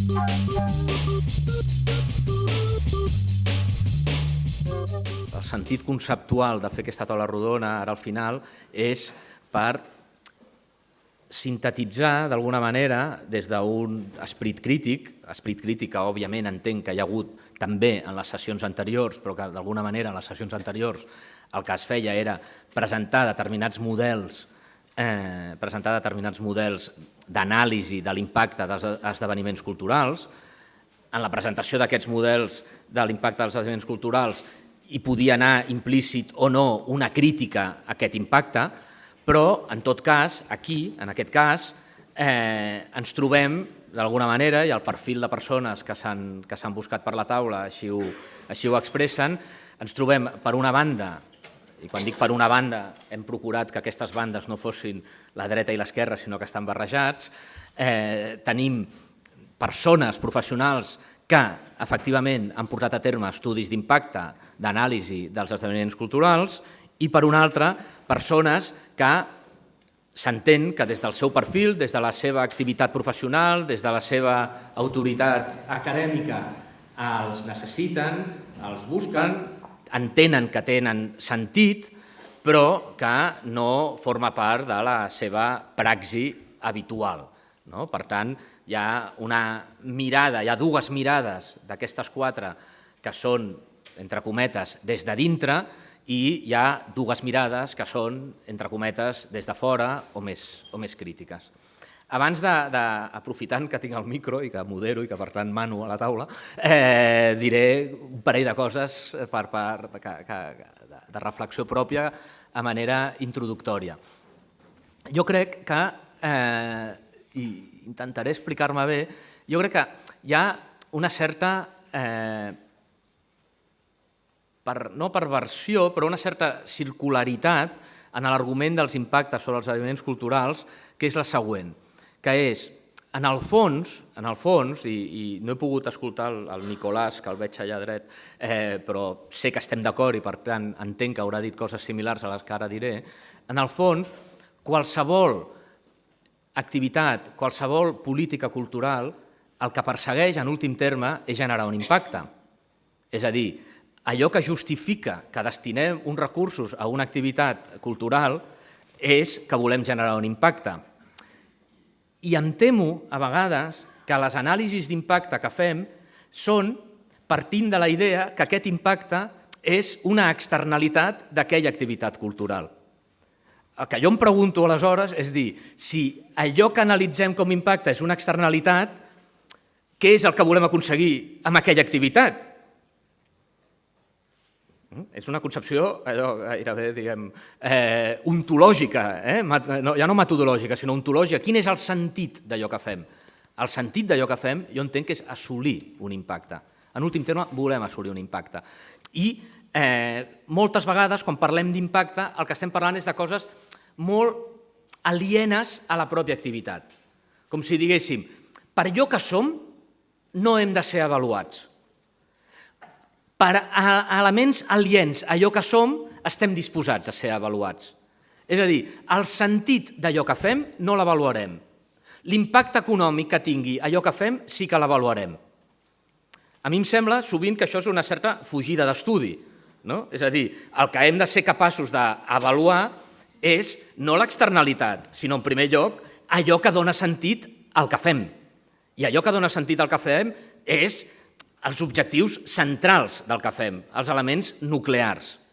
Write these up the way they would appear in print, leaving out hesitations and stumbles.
El sentit conceptual de fer aquesta taula rodona ara al final és per sintetitzar d'alguna manera des d'un esperit crític que òbviament entenc que hi ha hagut també en les sessions anteriors, però que d'alguna manera en les sessions anteriors el que es feia era presentar determinats models d'anàlisi de l'impacte dels esdeveniments culturals. En la presentació d'aquests models de l'impacte dels esdeveniments culturals hi podia anar implícit o no una crítica a aquest impacte, però, en tot cas, aquí, en aquest cas, ens trobem, d'alguna manera, i el perfil de persones que s'han buscat per la taula així ho expressen, ens trobem, per una banda, i quan dic per una banda, hem procurat que aquestes bandes no fossin la dreta i l'esquerra, sinó que estan barrejats, tenim persones professionals que, efectivament, han portat a terme estudis d'impacte, d'anàlisi dels esdeveniments culturals, i, per una altra, persones que s'entén que des del seu perfil, des de la seva activitat professional, des de la seva autoritat acadèmica, els necessiten, els busquen, entenen que tenen sentit, però que no forma part de la seva praxi habitual. Per tant, hi ha una mirada, hi ha dues mirades d'aquestes quatre que són, entre cometes, des de dintre, i hi ha dues mirades que són, entre cometes, des de fora o més crítiques. Abans aprofitant que tinc el micro i que modero i que, per tant, mano a la taula, diré un parell de coses de reflexió pròpia a manera introductòria. Jo crec que, i intentaré explicar-me bé, jo crec que hi ha una certa no perversió, però una certa circularitat en l'argument dels impactes sobre els esdeveniments culturals, que és la següent, que és, en el fons, i no he pogut escoltar el Nicolàs, que el veig allà dret, però sé que estem d'acord i, per tant, entenc que haurà dit coses similars a les que ara diré, en el fons, qualsevol activitat, qualsevol política cultural, el que persegueix, en últim terme, és generar un impacte. És a dir, allò que justifica que destinem uns recursos a una activitat cultural és que volem generar un impacte. I em temo, a vegades, que les anàlisis d'impacte que fem són partint de la idea que aquest impacte és una externalitat d'aquella activitat cultural. El que jo em pregunto aleshores és dir, si allò que analitzem com a impacte és una externalitat, què és el que volem aconseguir amb aquella activitat? És una concepció gairebé, diguem, ontològica, ja no metodològica, sinó ontològica. Quin és el sentit d'allò que fem? El sentit d'allò que fem, jo entenc que és assolir un impacte. En últim terme, volem assolir un impacte. I moltes vegades, quan parlem d'impacte, el que estem parlant és de coses molt alienes a la pròpia activitat. Com si diguéssim, per allò que som, no hem de ser avaluats. Per elements aliens a allò que som, estem disposats a ser avaluats. És a dir, el sentit d'allò que fem no l'avaluarem. L'impacte econòmic que tingui allò que fem sí que l'avaluarem. A mi em sembla sovint que això és una certa fugida d'estudi. És a dir, el que hem de ser capaços d'avaluar és no l'externalitat, sinó en primer lloc allò que dona sentit al que fem. I allò que dona sentit al que fem és els objectius centrals del que fem, els elements nuclears.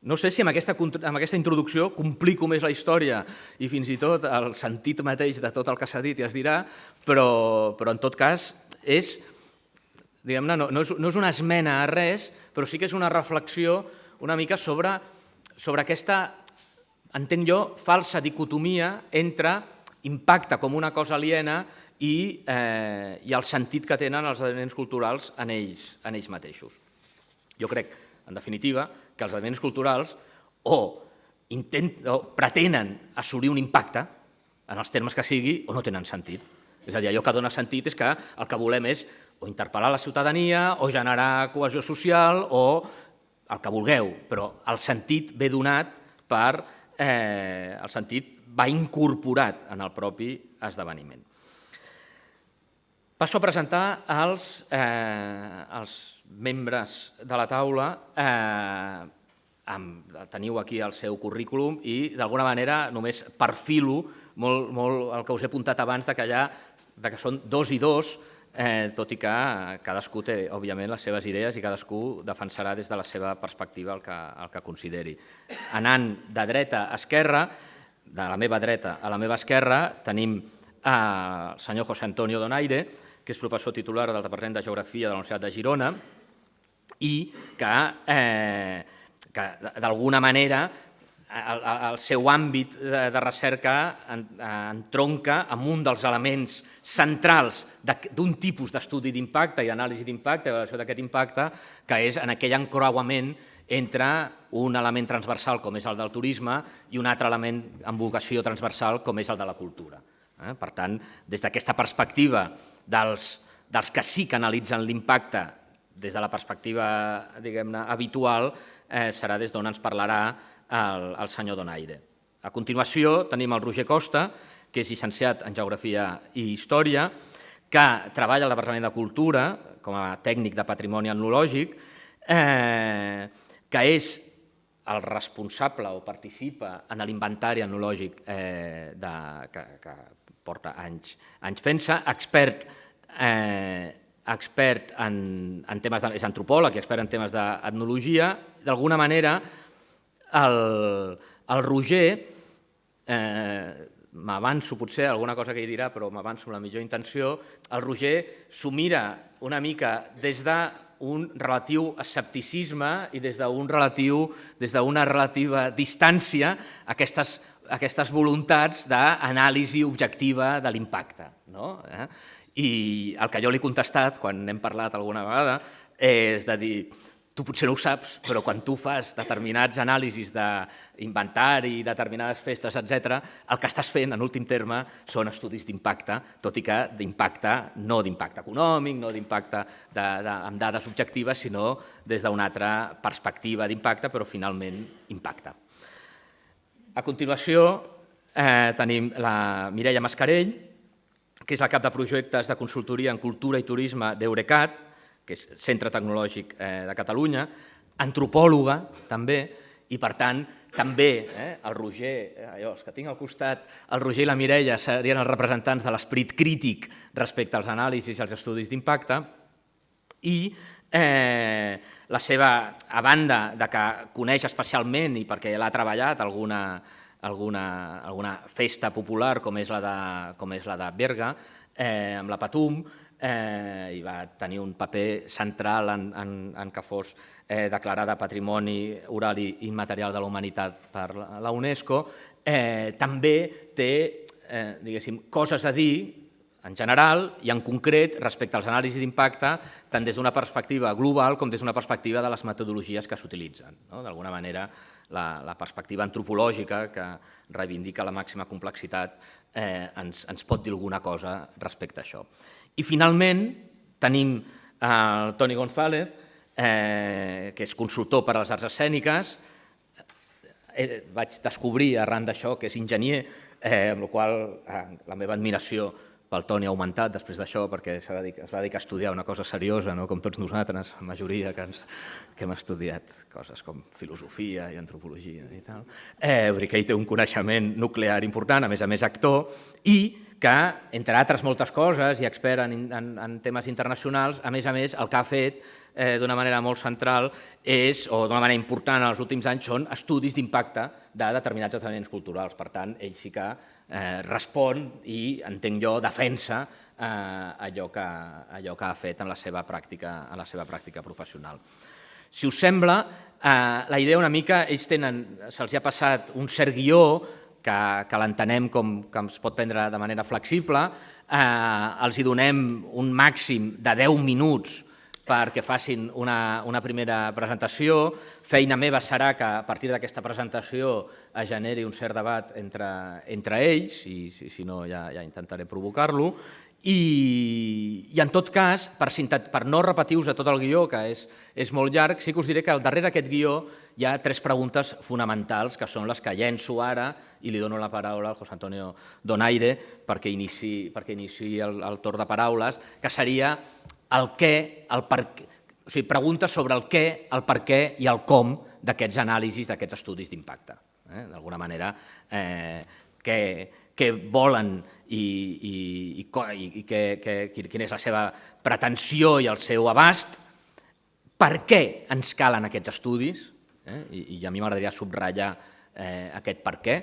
No sé si amb aquesta introducció complico més la història i fins i tot el sentit mateix de tot el que s'ha dit ja es dirà, però en tot cas no és una esmena a res, però sí que és una reflexió una mica sobre aquesta, entenc jo, falsa dicotomia entre impacte com una cosa aliena i el sentit que tenen els esdeveniments culturals en ells mateixos. Jo crec, en definitiva, que els esdeveniments culturals o pretenen assolir un impacte, en els termes que sigui, o no tenen sentit. És a dir, allò que dona sentit és que el que volem és o interpel·lar la ciutadania, o generar cohesió social, o el que vulgueu, però el sentit ve donat per... el sentit va incorporat en el propi esdeveniment. Passo a presentar els membres de la taula. Teniu aquí el seu currículum i, d'alguna manera, només perfilo molt el que us he apuntat abans que són 2 i 2, tot i que cadascú té, òbviament, les seves idees i cadascú defensarà des de la seva perspectiva el que consideri. Anant de dreta a esquerra, de la meva dreta a la meva esquerra, tenim el senyor José Antonio Donaire, que és professor titular del Departament de Geografia de la Universitat de Girona i que d'alguna manera el seu àmbit de recerca entronca amb un dels elements centrals d'un tipus d'estudi d'impacte i anàlisi d'impacte, d'avaluació d'aquest impacte, que és en aquell encreuament entre un element transversal com és el del turisme i un altre element amb vocació transversal com és el de la cultura. Per tant, des d'aquesta perspectiva dels que sí que analitzen l'impacte des de la perspectiva, diguem-ne, habitual, serà des d'on ens parlarà el senyor Donaire. A continuació tenim el Roger Costa, que és llicenciat en Geografia i Història, que treballa al Departament de Cultura com a tècnic de patrimoni etnològic, que és el responsable o participa en l'inventari etnològic que porta anys fent-se, expert en temes és antropòleg i expert en temes d'etnologia. D'alguna manera, el Roger, m'avanço potser alguna cosa que ell dirà, però m'avanço amb la millor intenció, el Roger s'ho mira una mica des d'un relatiu escepticisme i des d'una relativa distància a aquestes voluntats d'anàlisi objectiva de l'impacte. I el que jo li he contestat, quan n'hem parlat alguna vegada, és de dir, tu potser no ho saps, però quan tu fas determinats anàlisis d'inventari, determinades festes, etc., el que estàs fent, en últim terme, són estudis d'impacte, tot i que d'impacte, no d'impacte econòmic, no d'impacte amb dades objectives, sinó des d'una altra perspectiva d'impacte, però finalment impacte. A continuació tenim la Mireia Mascarell, que és la cap de projectes de consultoria en cultura i turisme d'Eurecat, que és Centre Tecnològic de Catalunya, antropòloga també, i per tant també el Roger, els que tinc al costat, el Roger i la Mireia serien els representants de l'esperit crític respecte als anàlisis i als estudis d'impacte, i la seva, a banda de que coneix especialment i perquè l'ha treballat alguna festa popular com és la de Berga, amb la Patum, i va tenir un paper central en que fos declarada Patrimoni Oral i Immaterial de la Humanitat per la UNESCO. També té, diguéssim, coses a dir en general i en concret respecte als anàlisis d'impacte, tant des d'una perspectiva global com des d'una perspectiva de les metodologies que s'utilitzen. D'alguna manera, la perspectiva antropològica, que reivindica la màxima complexitat, ens pot dir alguna cosa respecte a això. I finalment tenim el Toni González, que és consultor per a les arts escèniques. Vaig descobrir arran d'això que és enginyer, amb la qual la meva admiració pel Toni ha augmentat després d'això, perquè es va dedicar a estudiar una cosa seriosa, com tots nosaltres, la majoria que hem estudiat coses com filosofia i antropologia i tal. Vull dir que ell té un coneixement nuclear important, a més actor, i que, entre altres moltes coses, i expert en temes internacionals, a més, el que ha fet d'una manera molt central o d'una manera important en els últims anys són estudis d'impacte de determinats esdeveniments culturals. Per tant, ell sí que respon i, entenc jo, defensa allò que ha fet en la seva pràctica professional. Si us sembla, la idea una mica, ells se'ls ha passat un cert guió que l'entenem com que es pot prendre de manera flexible, els hi donem un màxim de 10 minuts perquè facin una primera presentació. Feina meva serà que a partir d'aquesta presentació es generi un cert debat entre ells, i si no ja intentaré provocar-lo, i I en tot cas, per no repetir-vos tot el guió, que és molt llarg, sí que us diré que al darrere d'aquest guió hi ha 3 preguntes fonamentals, que són les que llenço ara, i li dono la paraula al José Antonio Donaire perquè iniciï el torn de paraules, que seria el què, el per què, o sigui, preguntes sobre el què, el per què i el com d'aquests anàlisis, d'aquests estudis d'impacte. D'alguna manera, què volen i quina és la seva pretensió i el seu abast, per què ens calen aquests estudis, i a mi m'agradaria subratllar aquest per què,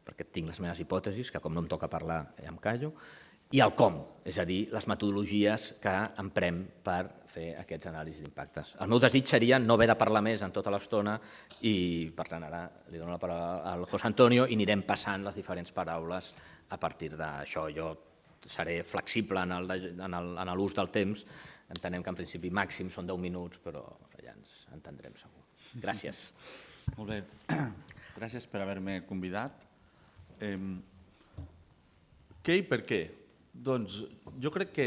perquè tinc les meves hipòtesis, que com no em toca parlar ja em callo, i el com, és a dir, les metodologies que emprem per fer aquests anàlisis d'impactes. El meu desig seria no haver de parlar més en tota l'estona i, per tant, ara li dono la paraula al José Antonio i anirem passant les diferents paraules a partir d'això. Jo seré flexible en l'ús del temps. Entenem que en principi màxim són 10 minuts, però ja ens entendrem segur. Gràcies. Molt bé. Gràcies per haver-me convidat. Què i per què? Doncs jo crec que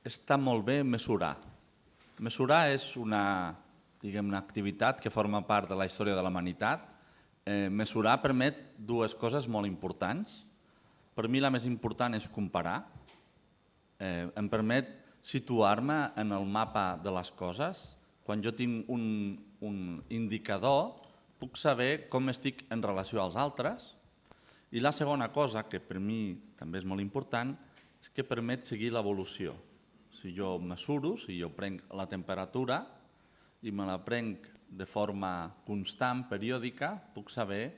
està molt bé mesurar. Mesurar és una activitat que forma part de la història de la humanitat. Mesurar permet dues coses molt importants. Per mi la més important és comparar. Em permet situar-me en el mapa de les coses. Quan jo tinc un indicador, puc saber com estic en relació als altres. I la segona cosa, que per mi també és molt important, és que permet seguir l'evolució. Si jo mesuro, si jo prenc la temperatura i me la prenc de forma constant, periòdica, puc saber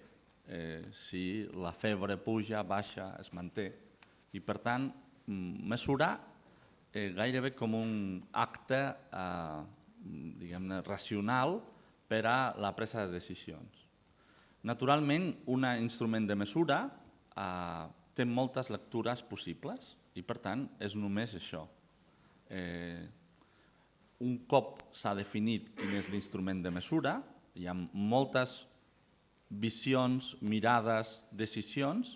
si la febre puja, baixa, es manté. I per tant, mesurar gairebé com un acte racional per a la presa de decisions. Naturalment, un instrument de mesura té moltes lectures possibles i, per tant, és només això. Un cop s'ha definit quin és l'instrument de mesura, hi ha moltes visions, mirades, decisions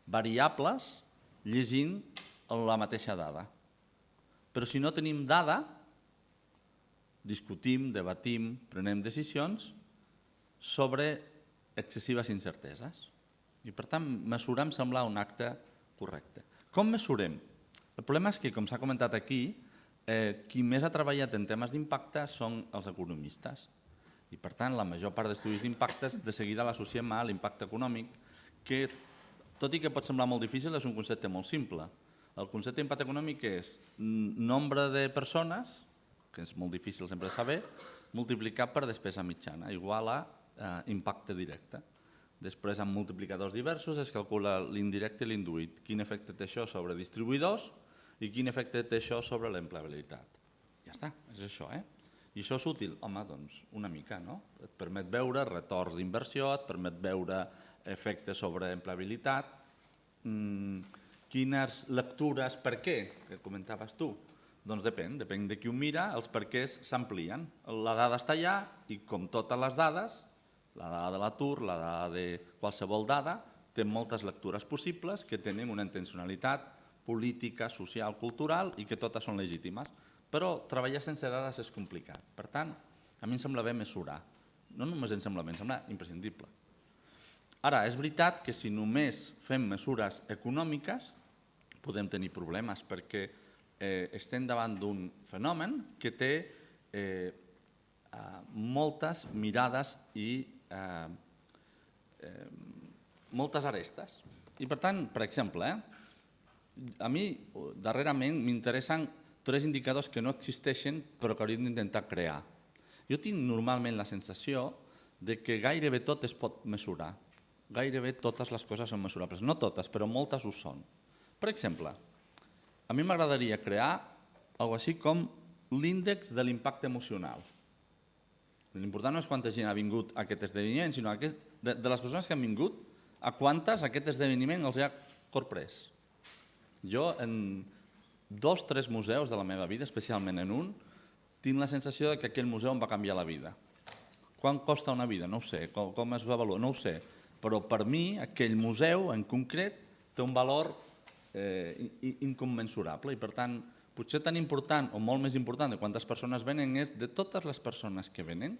variables llegint la mateixa dada. Però si no tenim dada, discutim, debatim, prenem decisions sobre excessives incerteses. I, per tant, mesurar em sembla un acte correcte. Com mesurem? El problema és que, com s'ha comentat aquí, qui més ha treballat en temes d'impacte són els economistes. I, per tant, la major part d'estudis d'impactes de seguida l'associem a l'impacte econòmic, que, tot i que pot semblar molt difícil, és un concepte molt simple. El concepte d'impacte econòmic és nombre de persones, que és molt difícil sempre saber, multiplicat per despesa mitjana, igual a impacte directe. Després, amb multiplicadors diversos, es calcula l'indirecte i l'induït. Quin efecte té això sobre distribuïdors i quin efecte té això sobre l'empleabilitat. Ja està, és això. I això és útil? Home, doncs una mica, no? Et permet veure retorns d'inversió, et permet veure efectes sobre empleabilitat. Quines lectures, per què, que comentaves tu? Doncs depèn de qui ho mira, els perquès s'amplien. La dada està allà i, com totes les dades, la dada de l'atur, la dada de qualsevol dada, té moltes lectures possibles que tenen una intencionalitat política, social, cultural i que totes són legítimes. Però treballar sense dades és complicat. Per tant, a mi em sembla bé mesurar. No només em sembla bé, em sembla imprescindible. Ara, és veritat que si només fem mesures econòmiques podem tenir problemes perquè estem davant d'un fenomen que té moltes mirades i moltes arestes. I, per tant, per exemple, a mi darrerament m'interessen 3 indicadors que no existeixen però que hauríem d'intentar crear. Jo tinc normalment la sensació que gairebé tot es pot mesurar. Gairebé totes les coses són mesurables. No totes, però moltes ho són. Per exemple, a mi m'agradaria crear alguna cosa així com l'índex de l'impacte emocional. L'important no és quanta gent ha vingut a aquest esdeveniment, sinó de les persones que han vingut, a quantes aquest esdeveniment els ha corprès. Jo, en 2 o 3 museus de la meva vida, especialment en un, tinc la sensació que aquell museu em va canviar la vida. Quant costa una vida? No ho sé. Com es valora? No ho sé. Però per mi, aquell museu en concret té un valor incommensurable i, per tant, Potser tan important o molt més important de quantes persones venen és de totes les persones que venen,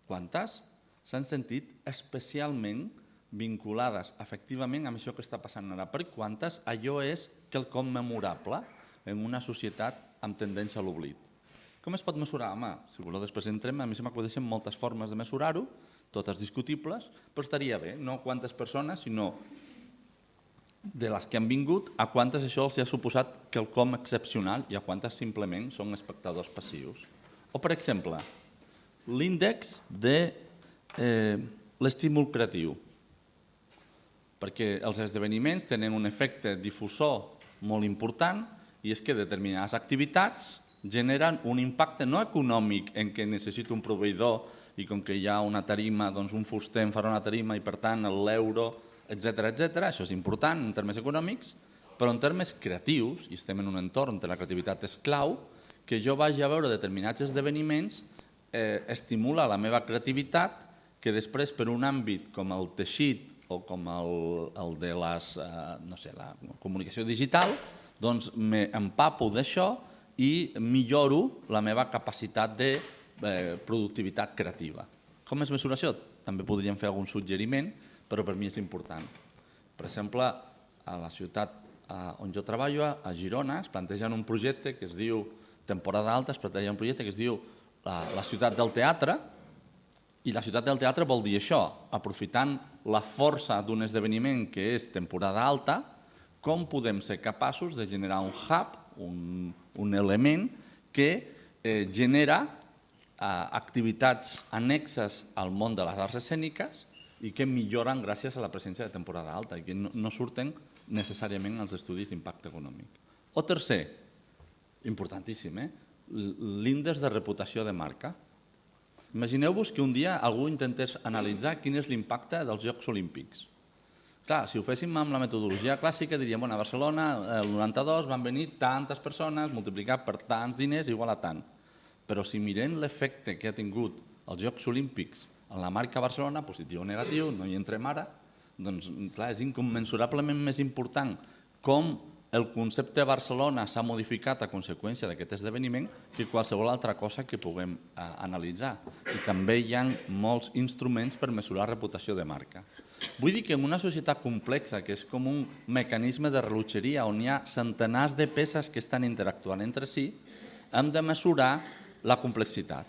quantes s'han sentit especialment vinculades efectivament amb això que està passant ara, per quantes allò és quelcom memorable en una societat amb tendència a l'oblit. Com es pot mesurar? Home, si voleu després entrem, a mi se m'acudeixen moltes formes de mesurar-ho, totes discutibles, però estaria bé, no quantes persones, sinó de les que han vingut, a quantes això els ha suposat quelcom excepcional i a quantes simplement són espectadors passius. O, per exemple, l'índex de l'estímul creatiu, perquè els esdeveniments tenen un efecte difusor molt important i és que determinades activitats generen un impacte no econòmic en què necessito un proveïdor i com que hi ha una tarima, doncs un fuster em farà una tarima i per tant l'euro, etc. Això és important en termes econòmics, però en termes creatius, i estem en un entorn on la creativitat és clau, que jo vagi a veure determinats esdeveniments estimula la meva creativitat que després per un àmbit com el teixit o com el de la comunicació digital, doncs m'empapo d'això i milloro la meva capacitat de productivitat creativa. Com es mesura això? També podríem fer algun suggeriment, però per mi és important. Per exemple, a la ciutat on jo treballo, a Girona, es plantegen un projecte que es diu Temporada Alta, es planteja un projecte que es diu la ciutat del teatre, i la ciutat del teatre vol dir això, aprofitant la força d'un esdeveniment que és temporada alta, com podem ser capaços de generar un hub, un element que genera activitats annexes al món de les arts escèniques i que milloren gràcies a la presència de temporada alta i que no surten necessàriament als estudis d'impacte econòmic. O tercer, importantíssim, l'índex de reputació de marca. Imagineu-vos que un dia algú intentés analitzar quin és l'impacte dels Jocs Olímpics. Clar, si ho féssim amb la metodologia clàssica diríem, a Barcelona el 92 van venir tantes persones, multiplicat per tants diners igual a tant. Però si mirem l'efecte que ha tingut els Jocs Olímpics en la marca Barcelona, positiu o negatiu, no hi entrem ara, doncs clar, és incommensurablement més important com el concepte Barcelona s'ha modificat a conseqüència d'aquest esdeveniment que qualsevol altra cosa que puguem analitzar. I també hi ha molts instruments per mesurar reputació de marca. Vull dir que en una societat complexa, que és com un mecanisme de rellotgeria on hi ha centenars de peces que estan interactuant entre si, hem de mesurar la complexitat.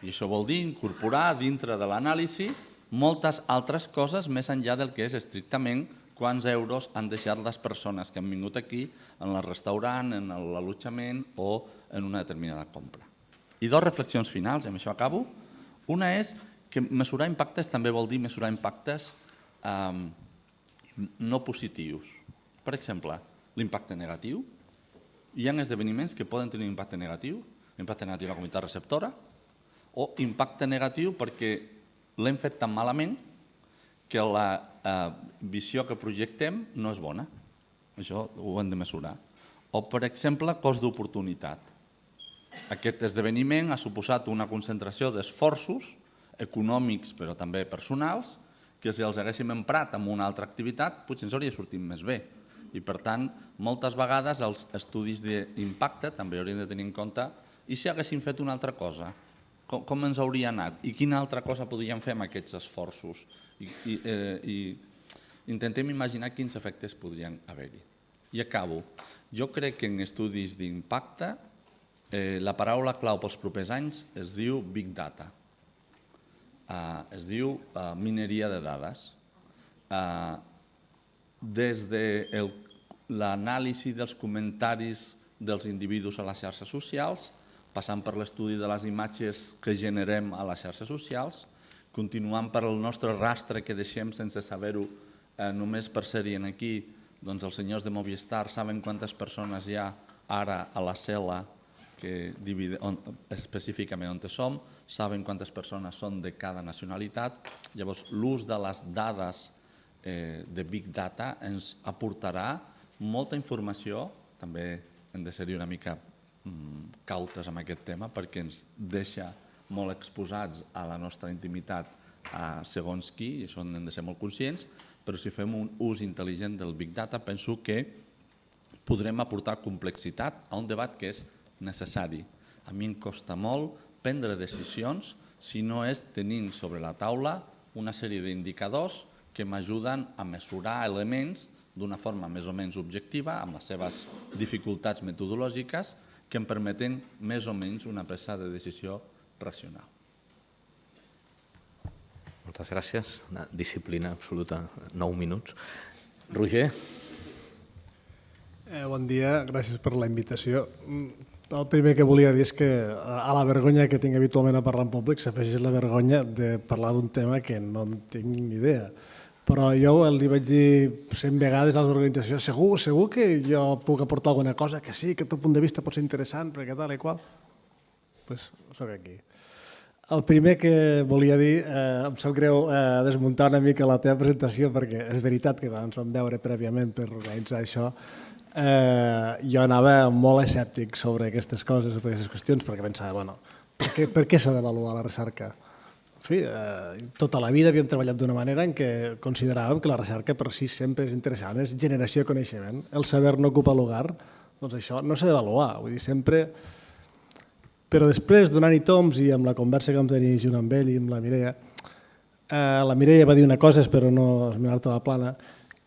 I això vol dir incorporar dintre de l'anàlisi moltes altres coses més enllà del que és estrictament quants euros han deixat les persones que han vingut aquí en el restaurant, en l'allotjament o en una determinada compra. I dues reflexions finals, i amb això acabo. Una és que mesurar impactes també vol dir mesurar impactes no positius. Per exemple, l'impacte negatiu. Hi ha esdeveniments que poden tenir un impacte negatiu a la comunitat receptora, o impacte negatiu perquè l'hem fet tan malament que la visió que projectem no és bona. Això ho hem de mesurar. O, per exemple, cost d'oportunitat. Aquest esdeveniment ha suposat una concentració d'esforços econòmics, però també personals, que si els haguéssim emprat en una altra activitat, potser ens hauria sortit més bé. I, per tant, moltes vegades els estudis d'impacte també haurien de tenir en compte i si haguéssim fet una altra cosa, com ens hauria anat i quina altra cosa podríem fer amb aquests esforços. I intentem imaginar quins efectes podrien haver-hi. I acabo. Jo crec que en estudis d'impacte la paraula clau pels propers anys es diu Big Data. Es diu mineria de dades. Des de l'anàlisi dels comentaris dels individus a les xarxes socials, passant per l'estudi de les imatges que generem a les xarxes socials, continuant per el nostre rastre que deixem sense saber-ho només per ser-hi aquí, doncs els senyors de Movistar saben quantes persones hi ha ara a la cel·la específicament on som, saben quantes persones són de cada nacionalitat. Llavors, l'ús de les dades de Big Data ens aportarà molta informació, també hem de ser-hi una mica cautes amb aquest tema perquè ens deixa molt exposats a la nostra intimitat a segons qui, i això n'hem de ser molt conscients, però si fem un ús intel·ligent del Big Data penso que podrem aportar complexitat a un debat que és necessari. A mi em costa molt prendre decisions si no és tenint sobre la taula una sèrie d'indicadors que m'ajuden a mesurar elements d'una forma més o menys objectiva, amb les seves dificultats metodològiques, que em permeten més o menys una presa de decisió racional. Moltes gràcies. Una disciplina absoluta, 9 minuts. Roger? Bon dia, gràcies per la invitació. El primer que volia dir és que a la vergonya que tinc habitualment a parlar en públic s'afegeix la vergonya de parlar d'un tema que no en tinc ni idea. Però jo li vaig dir 100 vegades a l'organització, segur que jo puc aportar alguna cosa, que sí, que el teu punt de vista pot ser interessant, perquè tal i qual. Doncs soc aquí. El primer que volia dir, em sap greu desmuntar una mica la teva presentació, perquè és veritat que quan ens vam veure prèviament per organitzar això, jo anava molt escèptic sobre aquestes coses, sobre aquestes qüestions, perquè pensava, bueno, per què s'ha d'avaluar la recerca? En fi, tota la vida havíem treballat d'una manera en què consideràvem que la recerca per si sempre és interessant, és generació de coneixement. El saber no ocupa lugar, doncs això no s'ha d'avaluar, vull dir, sempre... Però després, donant-hi toms i amb la conversa que vam tenir junt amb ell i amb la Mireia va dir una cosa, espero no esmenar-te la plana,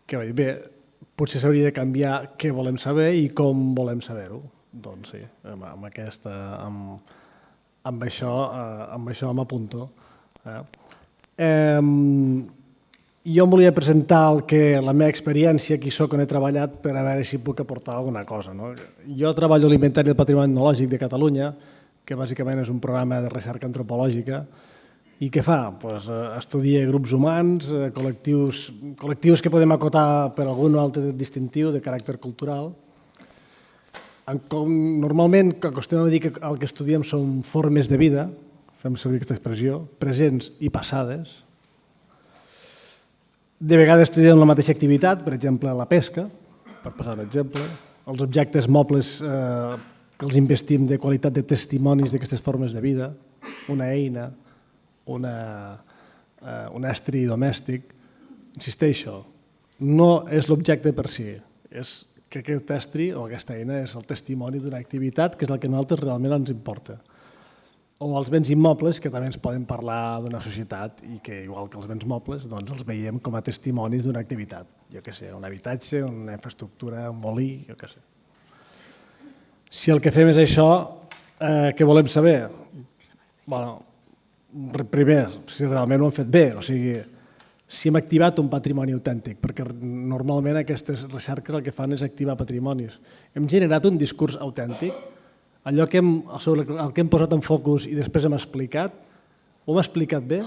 que va dir, bé, potser s'hauria de canviar què volem saber i com volem saber-ho. Doncs sí, amb això m'apunto. Jo em volia presentar la meva experiència, qui soc, on he treballat, per a veure si puc aportar alguna cosa. Jo treballo a l'Inventari del Patrimoni Etnològic de Catalunya, que bàsicament és un programa de recerca antropològica, i què fa? Estudia grups humans, col·lectius que podem acotar per algun altre distintiu de caràcter cultural. Normalment acostumem a dir que el que estudiem són formes de vida, fem servir aquesta expressió, presents i passades. De vegades estudiem la mateixa activitat, per exemple la pesca, per posar un exemple, els objectes mobles que els investim de qualitat de testimonis d'aquestes formes de vida, una eina, un estri domèstic. Insisteixo, no és l'objecte per si, és que aquest estri o aquesta eina és el testimoni d'una activitat que és el que a nosaltres realment ens importa. O els béns immobles, que també ens poden parlar d'una societat i que, igual que els béns mobles, doncs els veiem com a testimonis d'una activitat. Jo què sé, un habitatge, una infraestructura, un molí, jo què sé. Si el que fem és això, què volem saber? Primer, si realment ho hem fet bé, o sigui, si hem activat un patrimoni autèntic, perquè normalment aquestes recerques el que fan és activar patrimonis. Hem generat un discurs autèntic, allò sobre el que hem posat en focus i després hem explicat, ho hem explicat bé?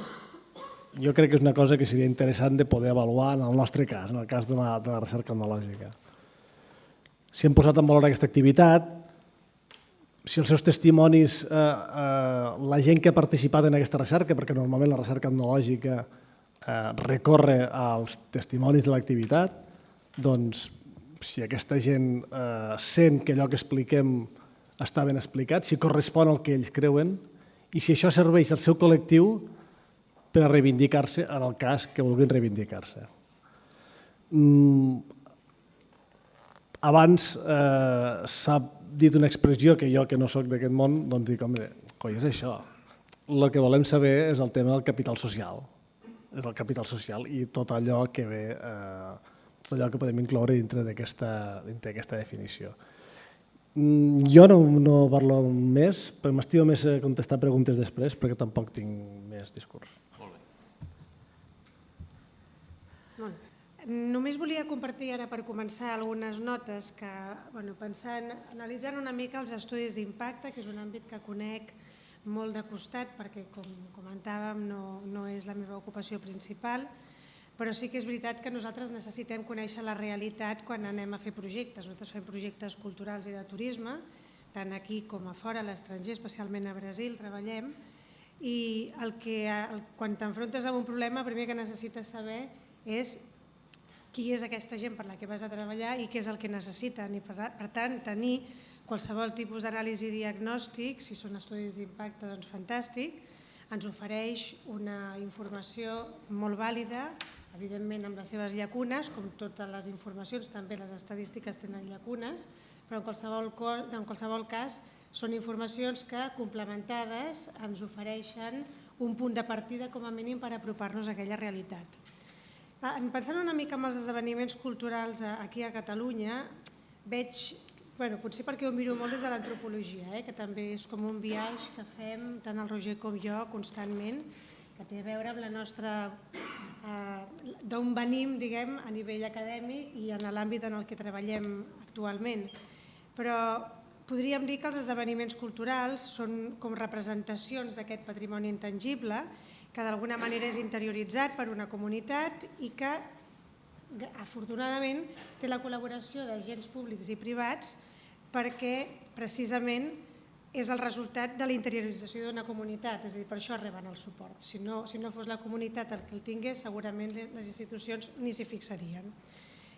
Jo crec que és una cosa que seria interessant de poder avaluar en el nostre cas, en el cas de la recerca etnològica. Si hem posat en valor aquesta activitat, si els seus testimonis, la gent que ha participat en aquesta recerca, perquè normalment la recerca etnològica recorre als testimonis de l'activitat, doncs si aquesta gent sent que allò que expliquem està ben explicat, si correspon al que ells creuen i si això serveix al seu col·lectiu per a reivindicar-se en el cas que vulguin reivindicar-se. Abans s'ha dit una expressió que jo, que no soc d'aquest món, doncs dic, home, coi, és això. El que volem saber és el tema del capital social. És el capital social i tot allò que ve, tot allò que podem incloure dintre d'aquesta definició. Jo no parlo més, però m'estimo més contestar preguntes després, perquè tampoc tinc més discurs. Només volia compartir ara per començar algunes notes que, pensant, analitzant una mica els estudis d'impacte, que és un àmbit que conec molt de costat perquè, com comentàvem, no és la meva ocupació principal, però sí que és veritat que nosaltres necessitem conèixer la realitat quan anem a fer projectes. Nosaltres fem projectes culturals i de turisme, tant aquí com a fora, a l'estranger, especialment a Brasil, treballem, i quan t'enfrontes amb un problema, el primer que necessites saber és qui és aquesta gent per la que vas a treballar i què és el que necessiten. I per tant, tenir qualsevol tipus d'anàlisi diagnòstic, si són estudis d'impacte, doncs fantàstic, ens ofereix una informació molt vàlida, evidentment amb les seves llacunes, com totes les informacions, també les estadístiques tenen llacunes, però en qualsevol cas Són informacions que, complementades, ens ofereixen un punt de partida, com a mínim, per apropar-nos a aquella realitat. Pensant una mica en els esdeveniments culturals aquí a Catalunya, veig, potser perquè ho miro molt des de l'antropologia, que també és com un viatge que fem tant el Roger com jo constantment, que té a veure amb la nostra, d'on venim, diguem, a nivell acadèmic i en l'àmbit en el que treballem actualment. Però podríem dir que els esdeveniments culturals són com representacions d'aquest patrimoni intangible que d'alguna manera és interioritzat per una comunitat i que, afortunadament, té la col·laboració d'agents públics i privats perquè, precisament, és el resultat de la interiorització d'una comunitat, és a dir, per això reben el suport. Si no fos la comunitat el que el tingués, segurament les institucions ni s'hi fixarien.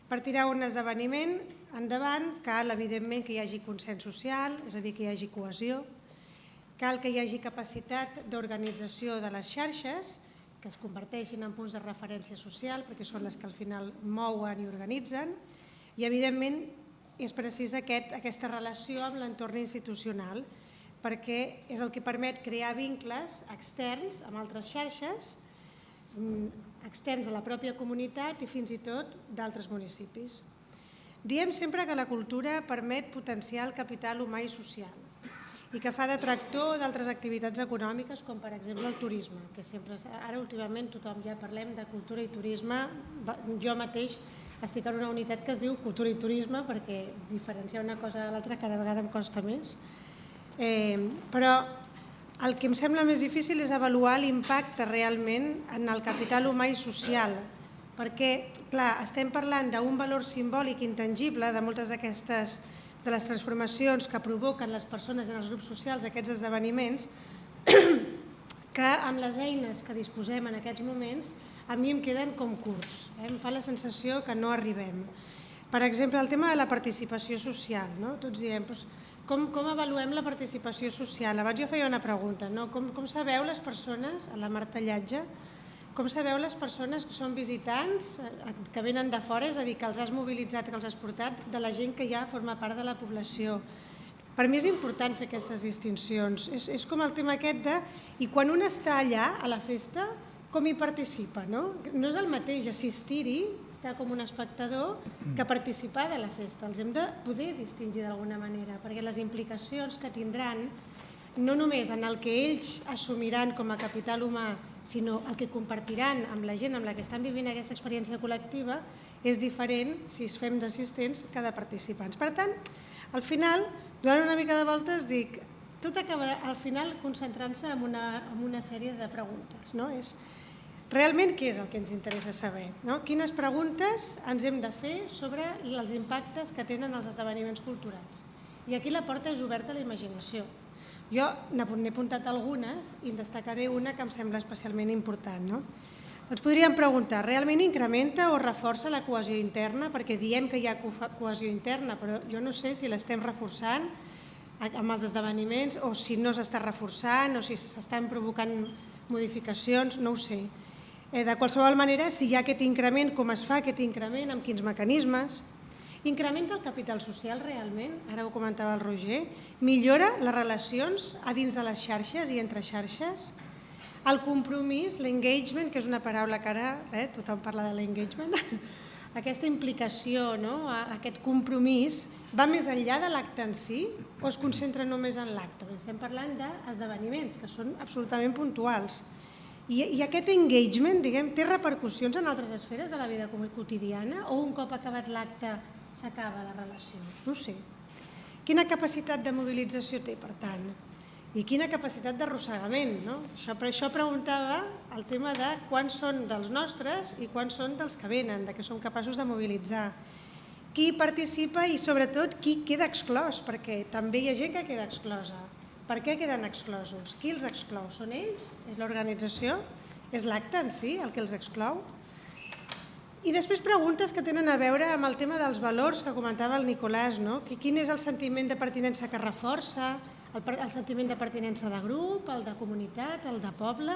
Per tirar un esdeveniment endavant cal, evidentment, que hi hagi consens social, és a dir, que hi hagi cohesió, cal que hi hagi capacitat d'organització de les xarxes, que es converteixin en punts de referència social, perquè són les que al final mouen i organitzen, i, evidentment, és precisa aquesta relació amb l'entorn institucional, perquè és el que permet crear vincles externs amb altres xarxes, externs a la pròpia comunitat i fins i tot d'altres municipis. Diem sempre que la cultura permet potenciar el capital humà i social i que fa de tractor d'altres activitats econòmiques com per exemple el turisme, que sempre, ara últimament tothom ja parlem de cultura i turisme, jo mateix estic en una unitat que es diu cultura i turisme perquè diferenciar una cosa de l'altra cada vegada em costa més, però el que em sembla més difícil és avaluar l'impacte realment en el capital humà i social, perquè, clar, estem parlant d'un valor simbòlic intangible de moltes d'aquestes, de les transformacions que provoquen les persones en els grups socials, aquests esdeveniments, que amb les eines que disposem en aquests moments a mi em queden com curts, em fa la sensació que no arribem. Per exemple, el tema de la participació social, tots diem, com avaluem la participació social? Abans jo feia una pregunta, com sabeu les persones, a la Marta Llatge, com sabeu les persones que són visitants, que venen de fora, és a dir, que els has mobilitzat, que els has portat, de la gent que ja forma part de la població? Per mi és important fer aquestes distincions. És com el tema aquest de... I quan un està allà, a la festa, com hi participa, no? No és el mateix assistir-hi, estar com un espectador, que participar de la festa. Els hem de poder distingir d'alguna manera, perquè les implicacions que tindran, no només en el que ells assumiran com a capital humà, sinó el que compartiran amb la gent amb la que estan vivint aquesta experiència col·lectiva, és diferent si es fem d'assistents que de participants. Per tant, al final, donant una mica de voltes, dic, tot acaba al final concentrant-se en una sèrie de preguntes. Realment, què és el que ens interessa saber? Quines preguntes ens hem de fer sobre els impactes que tenen els esdeveniments culturals? I aquí la porta és oberta a la imaginació. Jo n'he apuntat algunes i en destacaré una que em sembla especialment important. Ens podríem preguntar, realment incrementa o reforça la cohesió interna? Perquè diem que hi ha cohesió interna, però jo no sé si l'estem reforçant amb els esdeveniments o si no s'està reforçant o si s'estan provocant modificacions, no ho sé. De qualsevol manera, si hi ha aquest increment, com es fa aquest increment, amb quins mecanismes? Incrementa el capital social realment? Ara ho comentava el Roger. Millora les relacions a dins de les xarxes i entre xarxes? El compromís, l'engagement, que és una paraula que ara tothom parla de l'engagement, aquesta implicació, aquest compromís, va més enllà de l'acte en si o es concentra només en l'acte? Estem parlant d'esdeveniments que són absolutament puntuals. I aquest engagement, té repercussions en altres esferes de la vida quotidiana o un cop acabat l'acte s'acaba la relació? No ho sé. Quina capacitat de mobilització té, per tant? I quina capacitat d'arrossegament? Per això preguntava el tema de quants són dels nostres i quants són dels que venen, de què som capaços de mobilitzar. Qui participa i, sobretot, qui queda exclòs, perquè també hi ha gent que queda exclosa. Per què queden exclosos? Qui els exclou? Són ells? És l'organització? És l'acte en si el que els exclou? I després preguntes que tenen a veure amb el tema dels valors que comentava el Nicolàs. Quin és el sentiment de pertinença que reforça? El sentiment de pertinença de grup, el de comunitat, el de poble,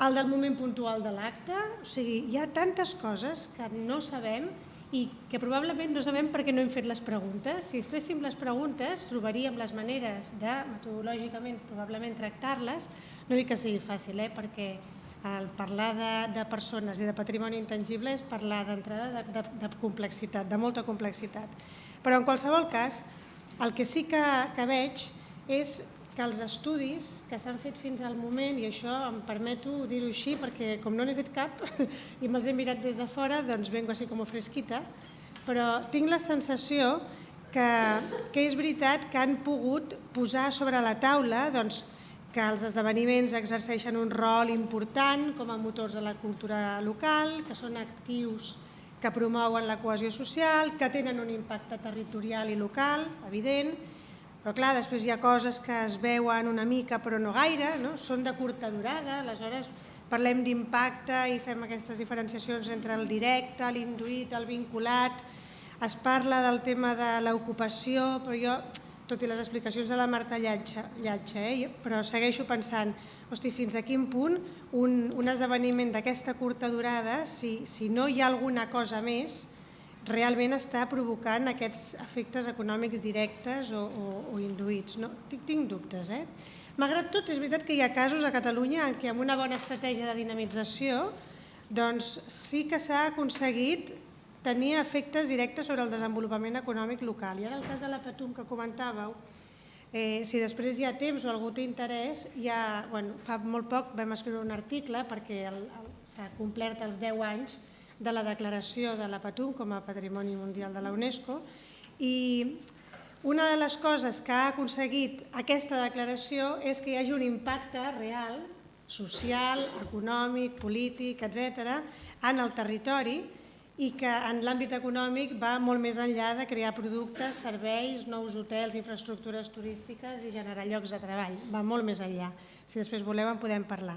el del moment puntual de l'acte? O sigui, hi ha tantes coses que no sabem i que probablement no sabem per què no hem fet les preguntes. Si féssim les preguntes, trobaríem les maneres de, metodològicament, probablement tractar-les. No dic que sigui fàcil, perquè el parlar de persones i de patrimoni intangible és parlar d'entrada de complexitat, de molta complexitat. Però en qualsevol cas, el que sí que veig és que els estudis que s'han fet fins al moment, i això em permeto dir-ho així perquè com no n'he fet cap i me'ls he mirat des de fora, doncs vengo així com fresquita, però tinc la sensació que és veritat que han pogut posar sobre la taula que els esdeveniments exerceixen un rol important com a motors de la cultura local, que són actius que promouen la cohesió social, que tenen un impacte territorial i local, evident. Però clar, després hi ha coses que es veuen una mica però no gaire, són de curta durada, aleshores parlem d'impacte i fem aquestes diferenciacions entre el directe, l'induït, el vinculat, es parla del tema de l'ocupació, però jo, tot i les explicacions de la Marta Llatxa, però segueixo pensant, hosti, fins a quin punt un esdeveniment d'aquesta curta durada, si no hi ha alguna cosa més, realment està provocant aquests efectes econòmics directes o induïts. Tinc dubtes. Malgrat tot, és veritat que hi ha casos a Catalunya en què amb una bona estratègia de dinamització sí que s'ha aconseguit tenir efectes directes sobre el desenvolupament econòmic local. I ara el cas de la Patum que comentàveu, si després hi ha temps o algú té interès, fa molt poc vam escriure un article perquè s'ha complert els 10 anys de la declaració de la Patum com a Patrimoni Mundial de la UNESCO, i una de les coses que ha aconseguit aquesta declaració és que hi hagi un impacte real, social, econòmic, polític, etc., en el territori, i que en l'àmbit econòmic va molt més enllà de crear productes, serveis, nous hotels, infraestructures turístiques i generar llocs de treball. Va molt més enllà. Si després voleu en podem parlar.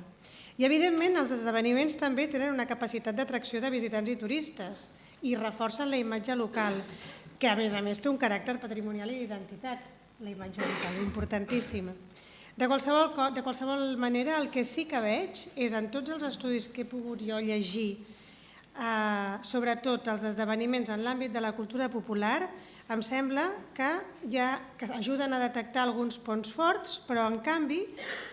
I evidentment els esdeveniments també tenen una capacitat d'atracció de visitants i turistes i reforcen la imatge local, que a més té un caràcter patrimonial i d'identitat, la imatge local, importantíssima. De qualsevol manera, el que sí que veig és en tots els estudis que he pogut jo llegir, sobretot els esdeveniments en l'àmbit de la cultura popular, em sembla que ajuden a detectar alguns ponts forts, però en canvi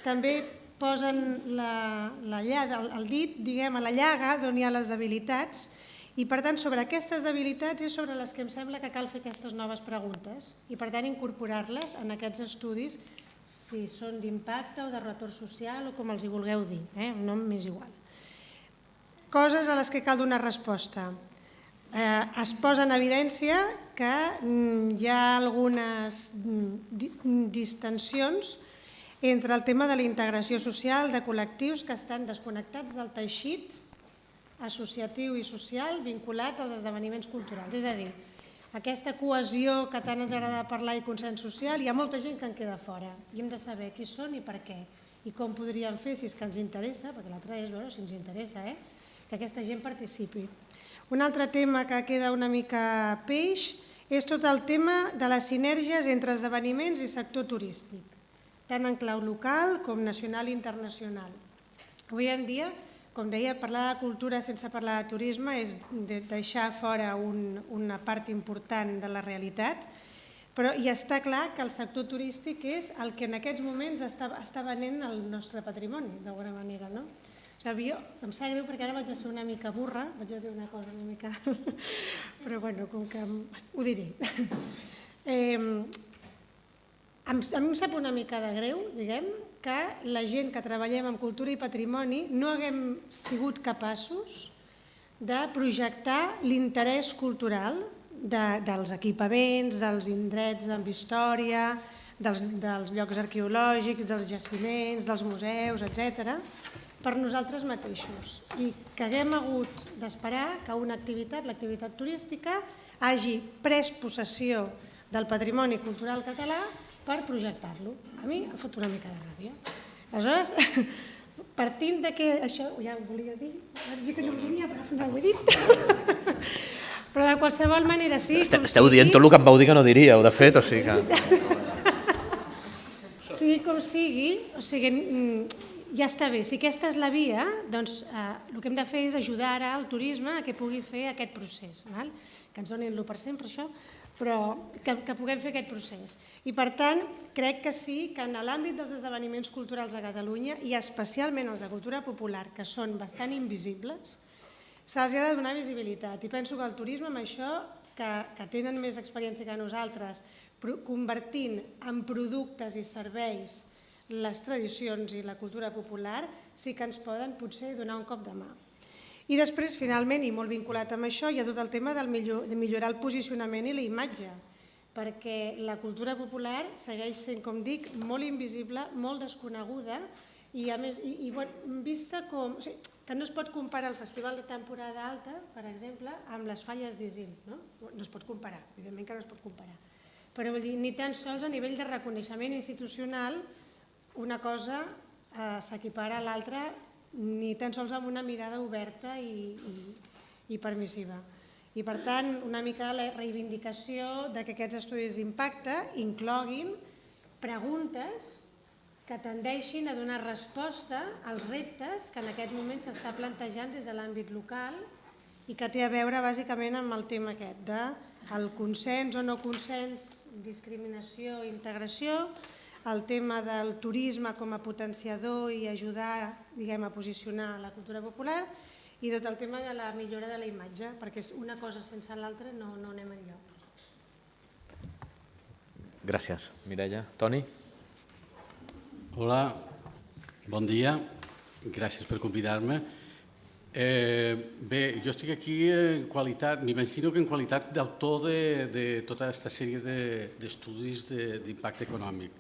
també posen el dit, diguem, a la llaga d'on hi ha les debilitats, i per tant sobre aquestes debilitats és sobre les que em sembla que cal fer aquestes noves preguntes i per tant incorporar-les en aquests estudis, si són d'impacte o de retorn social o com els hi vulgueu dir, un nom m'és igual. Coses a les que cal donar resposta. Es posa en evidència que hi ha algunes distensions entre el tema de la integració social de col·lectius que estan desconnectats del teixit associatiu i social vinculat als esdeveniments culturals. És a dir, aquesta cohesió que tant ens agrada parlar i consens social, hi ha molta gent que en queda fora i hem de saber qui són i per què i com podríem fer, si és que ens interessa, perquè l'altre és veure si ens interessa, que aquesta gent participi. Un altre tema que queda una mica peix és tot el tema de les sinergies entre esdeveniments i sector turístic, tant en clau local com nacional i internacional. Avui en dia, com deia, parlar de cultura sense parlar de turisme és deixar fora una part important de la realitat, però hi està clar que el sector turístic és el que en aquests moments està venent el nostre patrimoni, d'alguna manera, no? Em sap greu perquè ara vaig a ser una mica burra, vaig a dir una cosa una mica... Però bueno, com que ho diré. A mi em sap una mica de greu, diguem, que la gent que treballem en cultura i patrimoni no haguem sigut capaços de projectar l'interès cultural dels equipaments, dels indrets amb història, dels llocs arqueològics, dels jaciments, dels museus, etc., per nosaltres mateixos. I que haguem hagut d'esperar que una activitat, l'activitat turística, hagi pres possessió del patrimoni cultural català per projectar-lo. A mi em fot una mica de ràbia. Aleshores, partint de que això, ja ho volia dir, vaig dir que no ho diria, però al final ho he dit. Però de qualsevol manera sí. Esteu dient tot el que em vau dir que no diríeu, de fet, o sigui que... Sigui com sigui, ja està bé. Si aquesta és la via, doncs el que hem de fer és ajudar ara al turisme a que pugui fer aquest procés, que ens donin l'1% per això, però que puguem fer aquest procés. I per tant, crec que sí que en l'àmbit dels esdeveniments culturals a Catalunya, i especialment els de cultura popular, que són bastant invisibles, se'ls ha de donar visibilitat. I penso que el turisme, amb això, que tenen més experiència que nosaltres, convertint en productes i serveis les tradicions i la cultura popular, sí que ens poden potser donar un cop de mà. I després, finalment, i molt vinculat amb això, hi ha tot el tema de millorar el posicionament i la imatge, perquè la cultura popular segueix sent, com dic, molt invisible, molt desconeguda i, a més, vista com... O sigui, que no es pot comparar el Festival de Temporada Alta, per exemple, amb les Falles d'Isil. No es pot comparar, evidentment que no es pot comparar. Però vull dir, ni tan sols a nivell de reconeixement institucional una cosa s'equipara a l'altra, ni tan sols amb una mirada oberta i permissiva. I per tant, una mica la reivindicació de que aquests estudis d'impacte incloguin preguntes que tendeixin a donar resposta als reptes que en aquest moment s'està plantejant des de l'àmbit local i que té a veure bàsicament amb el tema aquest del consens o no consens, discriminació i integració, el tema del turisme com a potenciador i ajudar, diguem, a posicionar la cultura popular i tot el tema de la millora de la imatge, perquè una cosa sense l'altra no anem enlloc. Gràcies. Mireia. Toni? Hola, bon dia. Gràcies per convidar-me. Bé, jo estic aquí en qualitat, m'imagino que en qualitat d'autor de tota aquesta sèrie d'estudis d'impacte econòmic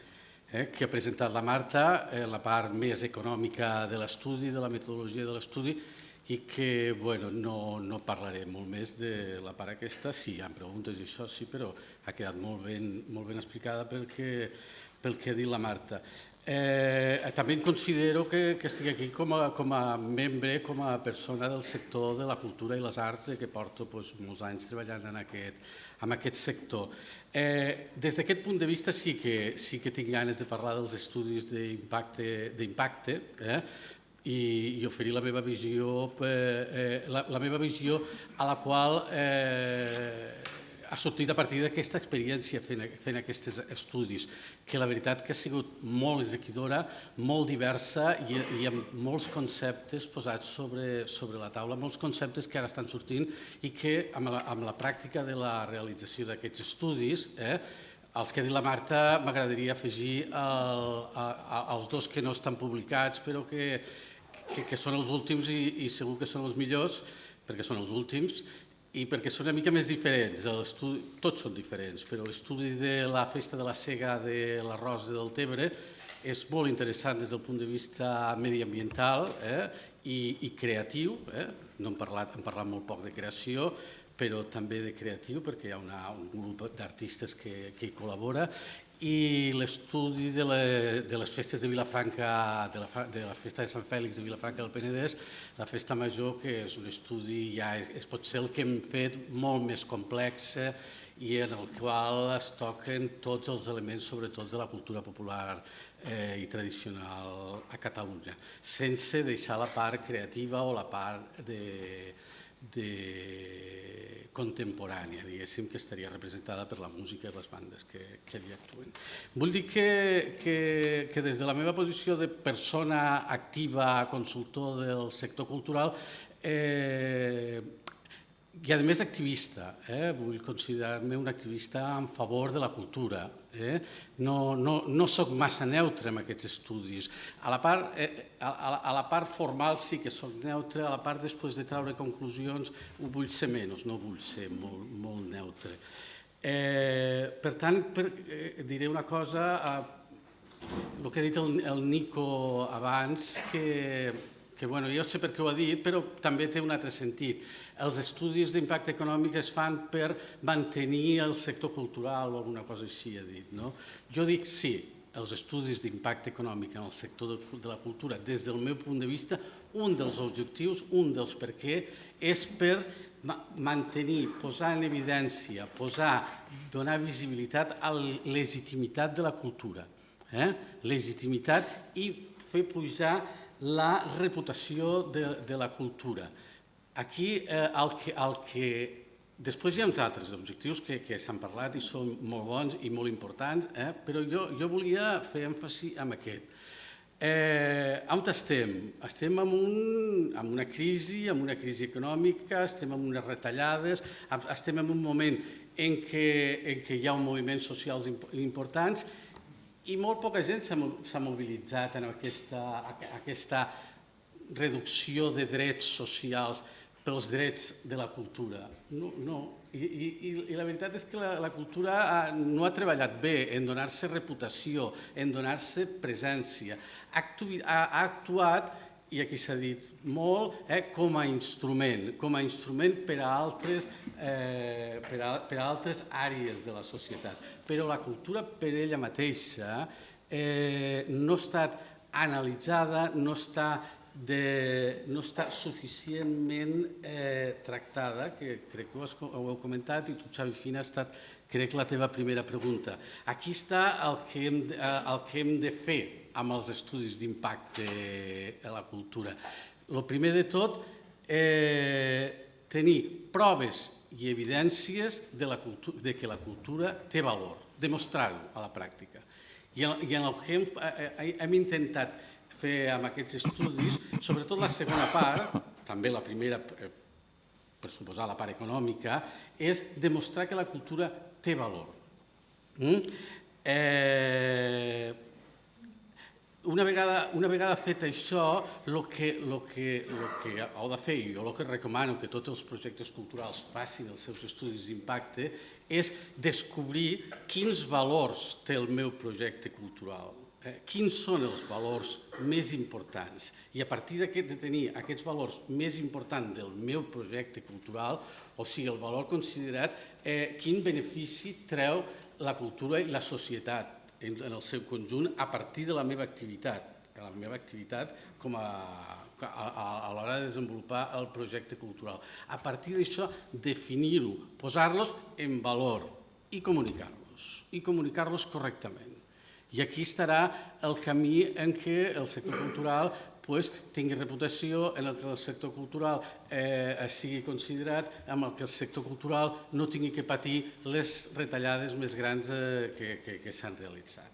que ha presentat la Marta, la part més econòmica de l'estudi, de la metodologia de l'estudi, i que no parlaré molt més de la part aquesta. Sí, hi ha preguntes i això sí, però ha quedat molt ben explicada pel que ha dit la Marta. També em considero que estic aquí com a membre, com a persona del sector de la cultura i les arts, que porto molts anys treballant en aquest sector. Des d'aquest punt de vista sí que tinc ganes de parlar dels estudis d'impacte i oferir la meva visió a la qual ha sortit a partir d'aquesta experiència fent aquests estudis, que la veritat que ha sigut molt enriquidora, molt diversa i amb molts conceptes posats sobre la taula, molts conceptes que ara estan sortint i que amb la pràctica de la realització d'aquests estudis, els que ha dit la Marta m'agradaria afegir als dos que no estan publicats però que són els últims i segur que són els millors perquè són els últims i perquè són una mica més diferents. Tots són diferents, però l'estudi de la Festa de la Sega de l'Arròs del Tebre és molt interessant des del punt de vista mediambiental i creatiu. No hem parlat molt poc de creació, però també de creatiu, perquè hi ha un grup d'artistes que hi col·labora, i l'estudi de les festes de Vilafranca, de la festa de Sant Fèlix de Vilafranca del Penedès, la festa major, que és un estudi, ja pot ser el que hem fet molt més complex i en el qual es toquen tots els elements, sobretot de la cultura popular i tradicional a Catalunya, sense deixar la part creativa o la part contemporània, diguéssim, que estaria representada per la música i les bandes que allà actuen. Vull dir que des de la meva posició de persona activa, consultor del sector cultural, i a més activista, vull considerar-me un activista en favor de la cultura. No soc massa neutre en aquests estudis. A la part formal sí que soc neutre, a la part després de treure conclusions ho vull ser menys, no vull ser molt neutre. Per tant, diré una cosa, el que ha dit el Nico abans, que jo sé per què ho ha dit, però també té un altre sentit. Els estudis d'impacte econòmic es fan per mantenir el sector cultural o alguna cosa així, ha dit. Jo dic sí, els estudis d'impacte econòmic en el sector de la cultura, des del meu punt de vista, un dels objectius, un dels per què, és per mantenir, posar en evidència, donar visibilitat a la legitimitat de la cultura. Legitimitat i fer pujar la reputació de la cultura. Aquí després hi ha uns altres objectius que s'han parlat i són molt bons i molt importants, però jo volia fer èmfasi en aquest. On estem? Estem en una crisi econòmica, estem en unes retallades, estem en un moment en què hi ha un moviments socials importants i molt poca gent s'ha mobilitzat en aquesta reducció de drets socials pels drets de la cultura. No. I la veritat és que la cultura no ha treballat bé en donar-se reputació, en donar-se presència. Ha actuat, i aquí s'ha dit molt, com a instrument per a altres àrees de la societat. Però la cultura per ella mateixa no ha estat analitzada, no està suficientment tractada, que crec que ho heu comentat, i tu, Xavi Fina, ha estat, crec, la teva primera pregunta. Aquí està el que hem de fer amb els estudis d'impacte a la cultura. El primer de tot, tenir proves i evidències de que la cultura té valor, demostrar-ho a la pràctica. I el que hem intentat fer amb aquests estudis, sobretot la segona part, també la primera, per suposar la part econòmica, és demostrar que la cultura té valor. Una vegada fet això, el que heu de fer, i jo el que recomano que tots els projectes culturals facin els seus estudis d'impacte, és descobrir quins valors té el meu projecte cultural. Quins són els valors més importants i a partir de tenir aquests valors més importants del meu projecte cultural, o sigui, el valor considerat, quin benefici treu la cultura i la societat en el seu conjunt a partir de la meva activitat a l'hora de desenvolupar el projecte cultural. A partir d'això, definir-ho, posar-los en valor i comunicar-los correctament. I aquí estarà el camí en què el sector cultural tingui reputació, en què el sector cultural sigui considerat, en què el sector cultural no tingui que patir les retallades més grans que s'han realitzat.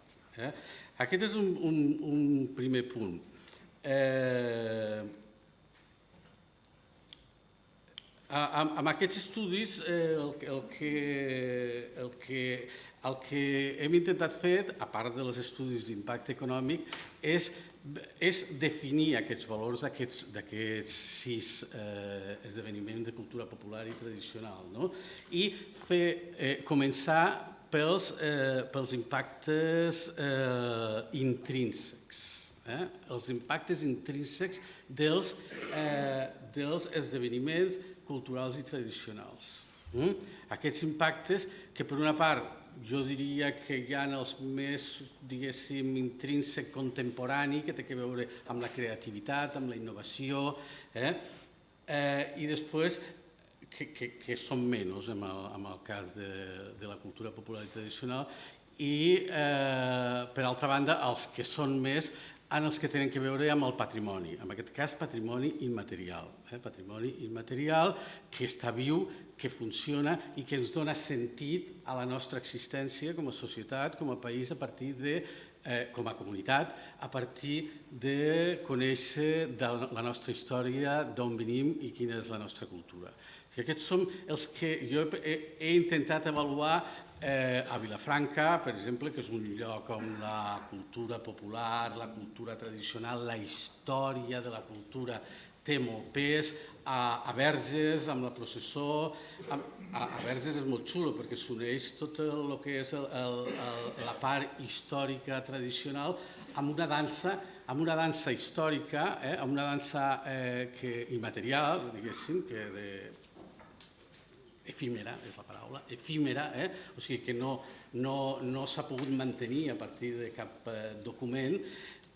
Aquest és un primer punt. Amb aquests estudis el que hem intentat fer, a part dels estudis d'impacte econòmic, és definir aquests valors d'aquests 6 esdeveniments de cultura popular i tradicional i començar pels impactes intrínsecs. Els impactes intrínsecs dels esdeveniments culturals i tradicionals. Aquests impactes que, per una part, jo diria que hi ha els més, diguéssim, intrínsec contemporani, que té a veure amb la creativitat, amb la innovació, i després que són menys en el cas de la cultura popular i tradicional, i, per altra banda, els que són més en els que tenen a veure amb el patrimoni, en aquest cas patrimoni immaterial. Patrimoni immaterial que està viu, que funciona i que ens dona sentit a la nostra existència com a societat, com a país, com a comunitat, a partir de conèixer la nostra història, d'on venim i quina és la nostra cultura. Aquests són els que jo he intentat avaluar a Vilafranca, per exemple, que és un lloc on la cultura popular, la cultura tradicional, la història de la cultura té molt pes, a Verges, amb la processó. A Verges és molt xulo perquè s'uneix tot el que és la part històrica tradicional amb una dansa històrica, amb una dansa immaterial, diguéssim, efímera, és la paraula, efímera, o sigui que no s'ha pogut mantenir a partir de cap document,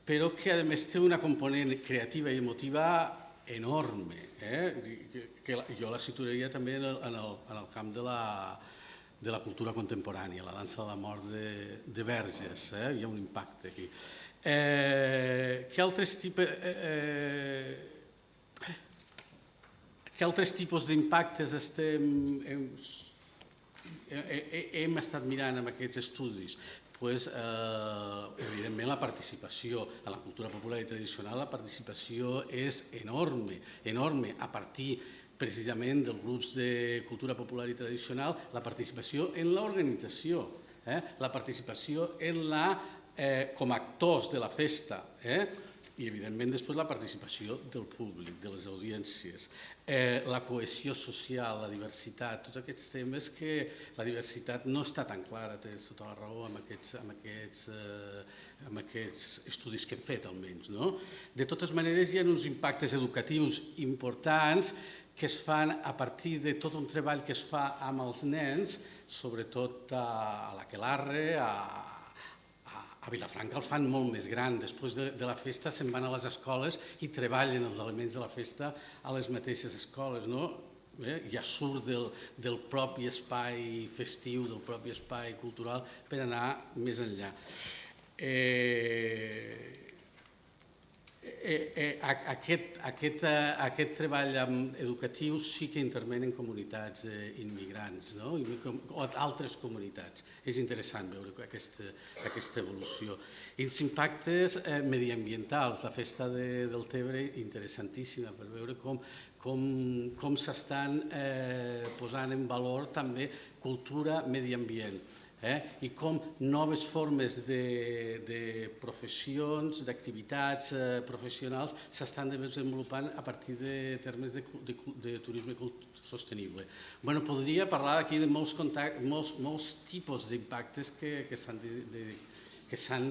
però que a més té una component creativa i emotiva enorme, que jo la situaria també en el camp de la cultura contemporània, la dansa de la mort de Verges, hi ha un impacte aquí. Què altres tipus d'impactes hem estat mirant amb aquests estudis? Evidentment, la participació a la cultura popular i tradicional, la participació és enorme, enorme, a partir precisament dels grups de cultura popular i tradicional, la participació en l'organització, la participació com a actors de la festa, i evidentment després la participació del públic, de les audiències, la cohesió social, la diversitat, tots aquests temes que la diversitat no està tan clara, té tota la raó amb aquests estudis que hem fet almenys. De totes maneres, hi ha uns impactes educatius importants que es fan a partir de tot un treball que es fa amb els nens, sobretot a l'Aquelarre, a Vilafranca el fan molt més gran. Després de la festa se'n van a les escoles i treballen els elements de la festa a les mateixes escoles. Ja surt del propi espai festiu, del propi espai cultural, per anar més enllà. Aquest treball educatiu sí que intervenen comunitats immigrants o altres comunitats. És interessant veure aquesta evolució. I els impactes mediambientals, la festa del Tebre, interessantíssima per veure com s'estan posant en valor també cultura, medi ambient. I com noves formes de professions, d'activitats professionals s'estan desenvolupant a partir de termes de turisme sostenible. Podria parlar aquí de molts tipus d'impactes que s'han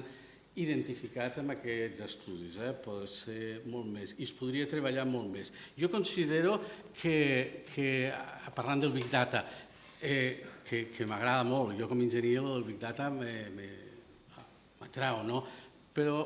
identificat amb aquests estudis. Pot ser molt més i es podria treballar molt més. Jo considero que, parlant del Big Data, que m'agrada molt. Jo com a enginyer el Big Data m'atrau, però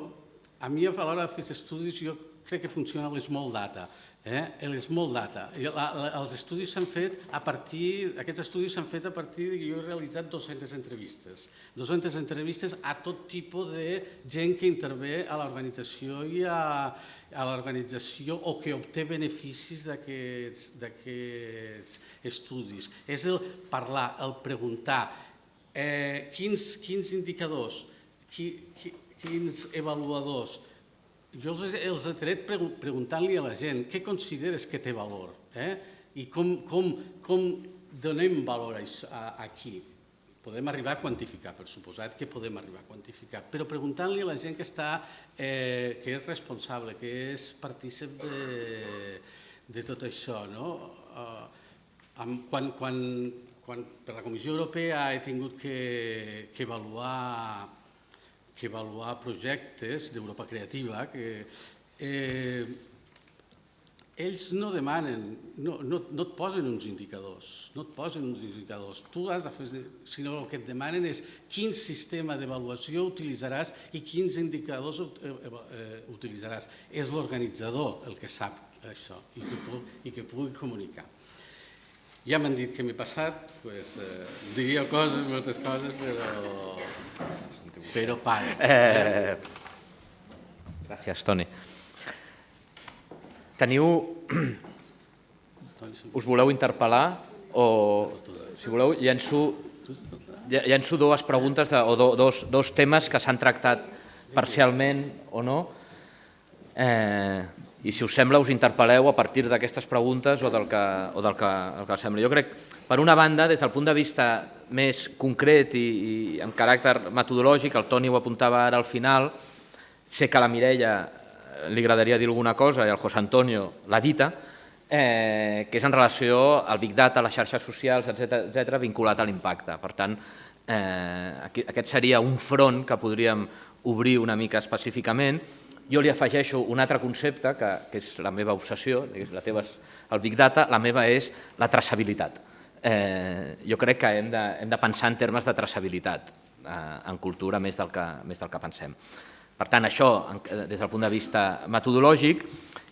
a mi a l'hora de fer estudis jo crec que funciona l'Small Data. L'Small Data. Els estudis s'han fet aquests estudis s'han fet a partir que jo he realitzat 200 entrevistes. 200 entrevistes a tot tipus de gent que intervé a l'organització i a l'organització o que obté beneficis d'aquests estudis. És el parlar, el preguntar quins indicadors, quins avaluadors. Jo els he tret preguntant-li a la gent què consideres que té valor i com donem valor aquí. Podem arribar a quantificar, per suposat que podem arribar a quantificar, però preguntant-li a la gent que és responsable, que és partícip de tot això. Quan per la Comissió Europea he tingut que avaluar projectes d'Europa Creativa, ells no demanen, no et posen uns indicadors, Tu has de fer, sinó el que et demanen és quin sistema d'avaluació utilitzaràs i quins indicadors utilitzaràs. És l'organitzador el que sap això i que pugui comunicar. Ja m'han dit que m'he passat, diria moltes coses, però paro. Gràcies, Toni. Us voleu interpel·lar o, si voleu, llenço dues preguntes o dos temes que s'han tractat parcialment o no, i si us sembla us interpel·leu a partir d'aquestes preguntes o del que sembla. Jo crec, per una banda, des del punt de vista més concret i amb caràcter metodològic, el Toni ho apuntava ara al final, sé que a la Mireia li agradaria dir alguna cosa i el José Antonio l'ha dita, que és en relació al Big Data, les xarxes socials, etc., vinculat a l'impacte. Per tant, aquest seria un front que podríem obrir una mica específicament. Jo li afegeixo un altre concepte, que és la meva obsessió, la teva és el Big Data, la meva és la traçabilitat. Jo crec que hem de pensar en termes de traçabilitat en cultura més del que pensem. Per tant, això des del punt de vista metodològic,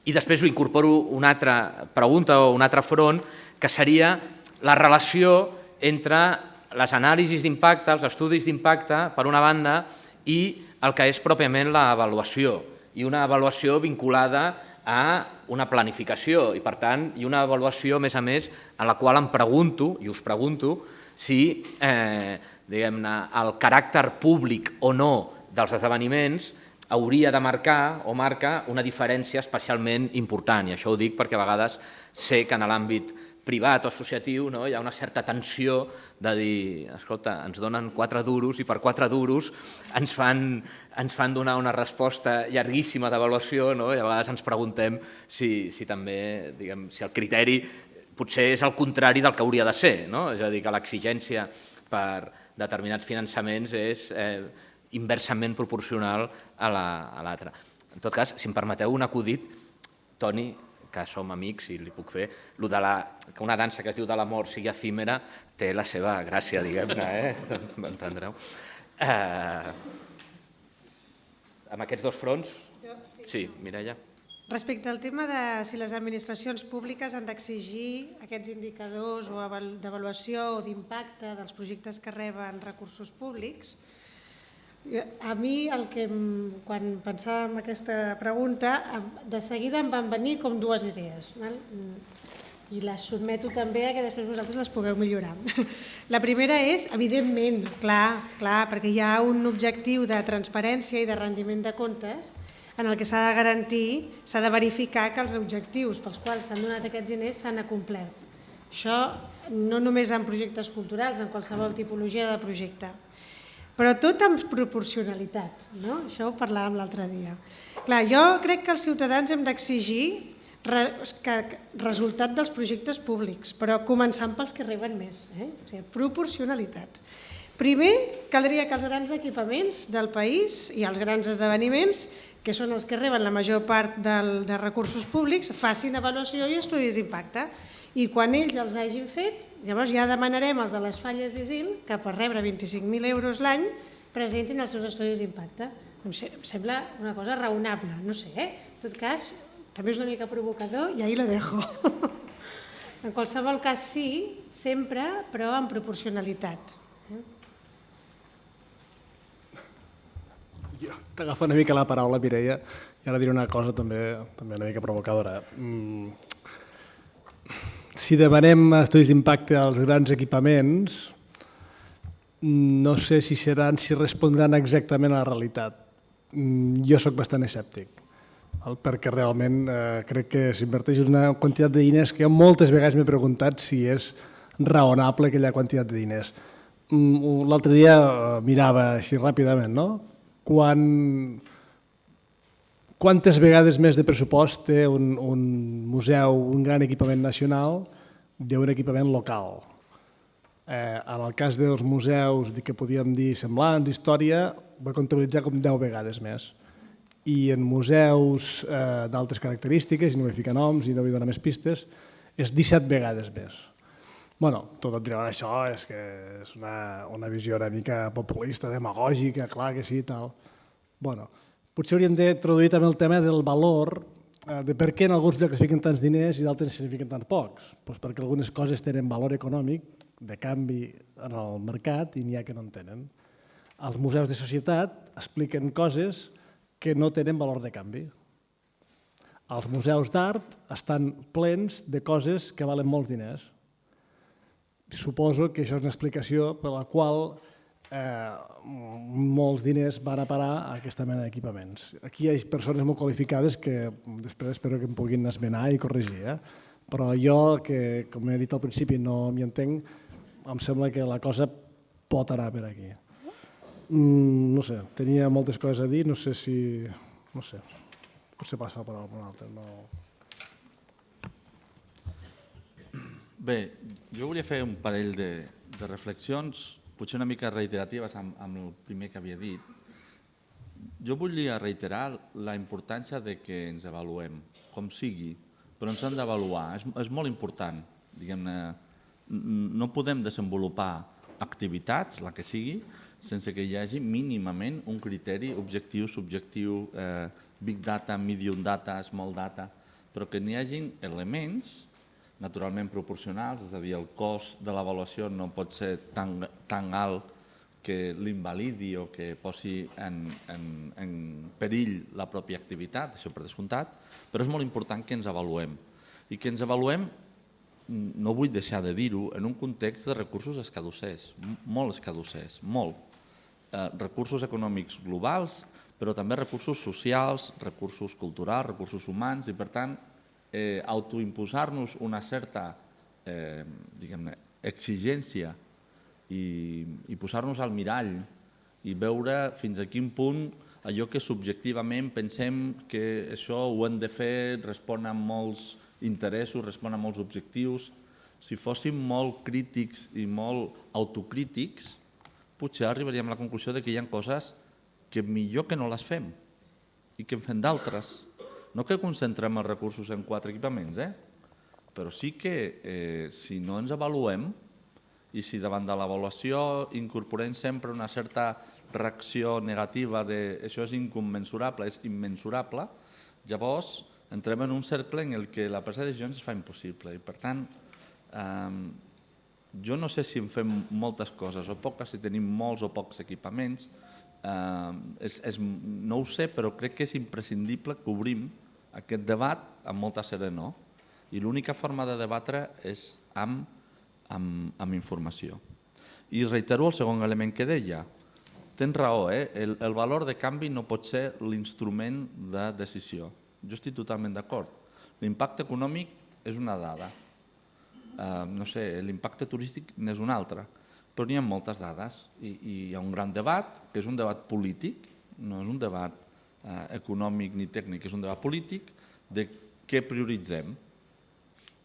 i després ho incorporo una altra pregunta o un altre front, que seria la relació entre les anàlisis d'impacte, els estudis d'impacte, per una banda, i el que és pròpiament l'avaluació, i una avaluació vinculada a una planificació, i per tant, i una avaluació, a més, en la qual em pregunto, i us pregunto, si diguem-ne, el caràcter públic o no dels esdeveniments hauria de marcar o marca una diferència especialment important. I això ho dic perquè a vegades sé que en l'àmbit privat o associatiu hi ha una certa tensió de dir, escolta, ens donen 4 duros i per 4 duros ens fan donar una resposta llarguíssima d'avaluació, i a vegades ens preguntem si també, diguem, si el criteri potser és el contrari del que hauria de ser, és a dir, que l'exigència per determinats finançaments és inversament proporcional a l'altre. En tot cas, si em permeteu un acudit, Toni, que som amics i li puc fer, que una dansa que es diu de la mort sigui efímera té la seva gràcia, diguem-ne, m'entendreu. Amb aquests dos fronts? Sí, Mireia. Respecte al tema de si les administracions públiques han d'exigir aquests indicadors d'avaluació o d'impacte dels projectes que reben recursos públics, a mi, quan pensava en aquesta pregunta, de seguida em van venir com 2 idees i les sotmeto també a que després vosaltres les pugueu millorar. La primera és, evidentment, clar, perquè hi ha un objectiu de transparència i de rendiment de comptes en el que s'ha de garantir, s'ha de verificar que els objectius pels quals s'han donat aquests diners s'han acomplert. Això no només en projectes culturals, en qualsevol tipologia de projecte. Però tot amb proporcionalitat, això ho parlàvem l'altre dia. Clar, jo crec que els ciutadans hem d'exigir resultat dels projectes públics, però començant pels que reben més, o sigui, proporcionalitat. Primer, caldria que els grans equipaments del país i els grans esdeveniments, que són els que reben la major part de recursos públics, facin avaluació i estudis d'impacte. I quan ells els hagin fet, llavors ja demanarem als de les Falles d'Isil que per rebre 25.000 euros l'any presentin els seus estudis d'impacte. Em sembla una cosa raonable, no sé, en tot cas, també és una mica provocador i ahí lo dejo. En qualsevol cas sí, sempre, però amb proporcionalitat. Jo t'agafo una mica la paraula, Mireia, i ara diré una cosa també una mica provocadora. Si demanem estudis d'impacte als grans equipaments, no sé si respondran exactament a la realitat. Jo soc bastant escèptic, perquè realment crec que s'inverteix una quantitat de diners que jo moltes vegades m'he preguntat si és raonable aquella quantitat de diners. L'altre dia mirava així ràpidament, quantes vegades més de pressupost té un museu, un gran equipament nacional, d'un equipament local. En el cas dels museus que podíem dir semblants, d'història, va comptabilitzar com 10 vegades més. I en museus d'altres característiques, i no vull ficar noms i no vull donar més pistes, és 17 vegades més. Bé, tot et diran això, és que és una visió una mica populista, demagògica, clar que sí i tal. Bé, potser hauríem d'introduir també el tema del valor, de per què en alguns llocs es fiquen tants diners i d'altres se fiquen tants pocs. Perquè algunes coses tenen valor econòmic, de canvi en el mercat, i n'hi ha que no en tenen. Els museus de societat expliquen coses que no tenen valor de canvi. Els museus d'art estan plens de coses que valen molts diners. Suposo que això és una explicació per la qual molts diners van a parar a aquesta mena d'equipaments. Aquí hi ha persones molt qualificades que després espero que em puguin esmenar i corregir, però jo, que com he dit al principi no m'hi entenc, em sembla que la cosa pot anar per aquí. No sé, tenia moltes coses a dir, no sé si... no sé, potser passa la paraula per un altre. Bé, jo volia fer un parell de reflexions, potser una mica reiteratives amb el primer que havia dit. Jo volia reiterar la importància de que ens avaluem, com sigui, però ens hem d'avaluar. És molt important, diguem-ne, no podem desenvolupar activitats, la que sigui, sense que hi hagi mínimament un criteri objectiu, subjectiu, big data, medium data, small data, però que n'hi hagin elements naturalment proporcionals, és a dir, el cost de l'avaluació no pot ser tan alt que l'invalidi o que posi en perill la pròpia activitat, això per descomptat, però és molt important que ens avaluem. I que ens avaluem, no vull deixar de dir-ho, en un context de recursos escadussers, molt escadussers, molt. Recursos econòmics globals, però també recursos socials, recursos culturals, recursos humans, i per tant, autoimposar-nos una certa exigència i posar-nos al mirall i veure fins a quin punt allò que subjectivament pensem que això ho hem de fer, respon a molts interessos, respon a molts objectius. Si fóssim molt crítics i molt autocrítics, potser arribaríem a la conclusió que hi ha coses que millor que no les fem i que en fem d'altres. No que concentrem els recursos en 4 equipaments, però sí que si no ens avaluem i si davant de l'avaluació incorporem sempre una certa reacció negativa de això és incommensurable, és immensurable, llavors entrem en un cercle en què la presa de decisions es fa impossible. I per tant, jo no sé si en fem moltes coses o poques, si tenim molts o pocs equipaments, no ho sé, però crec que és imprescindible que obrim aquest debat amb molta serenor. I l'única forma de debatre és amb informació. I reitero el segon element que deia. Tens raó, el valor de canvi no pot ser l'instrument de decisió. Jo estic totalment d'acord. L'impacte econòmic és una dada. No sé, l'impacte turístic n'és una altra. Però n'hi ha moltes dades i hi ha un gran debat, que és un debat polític, no és un debat econòmic ni tècnic, és un debat polític de què prioritzem.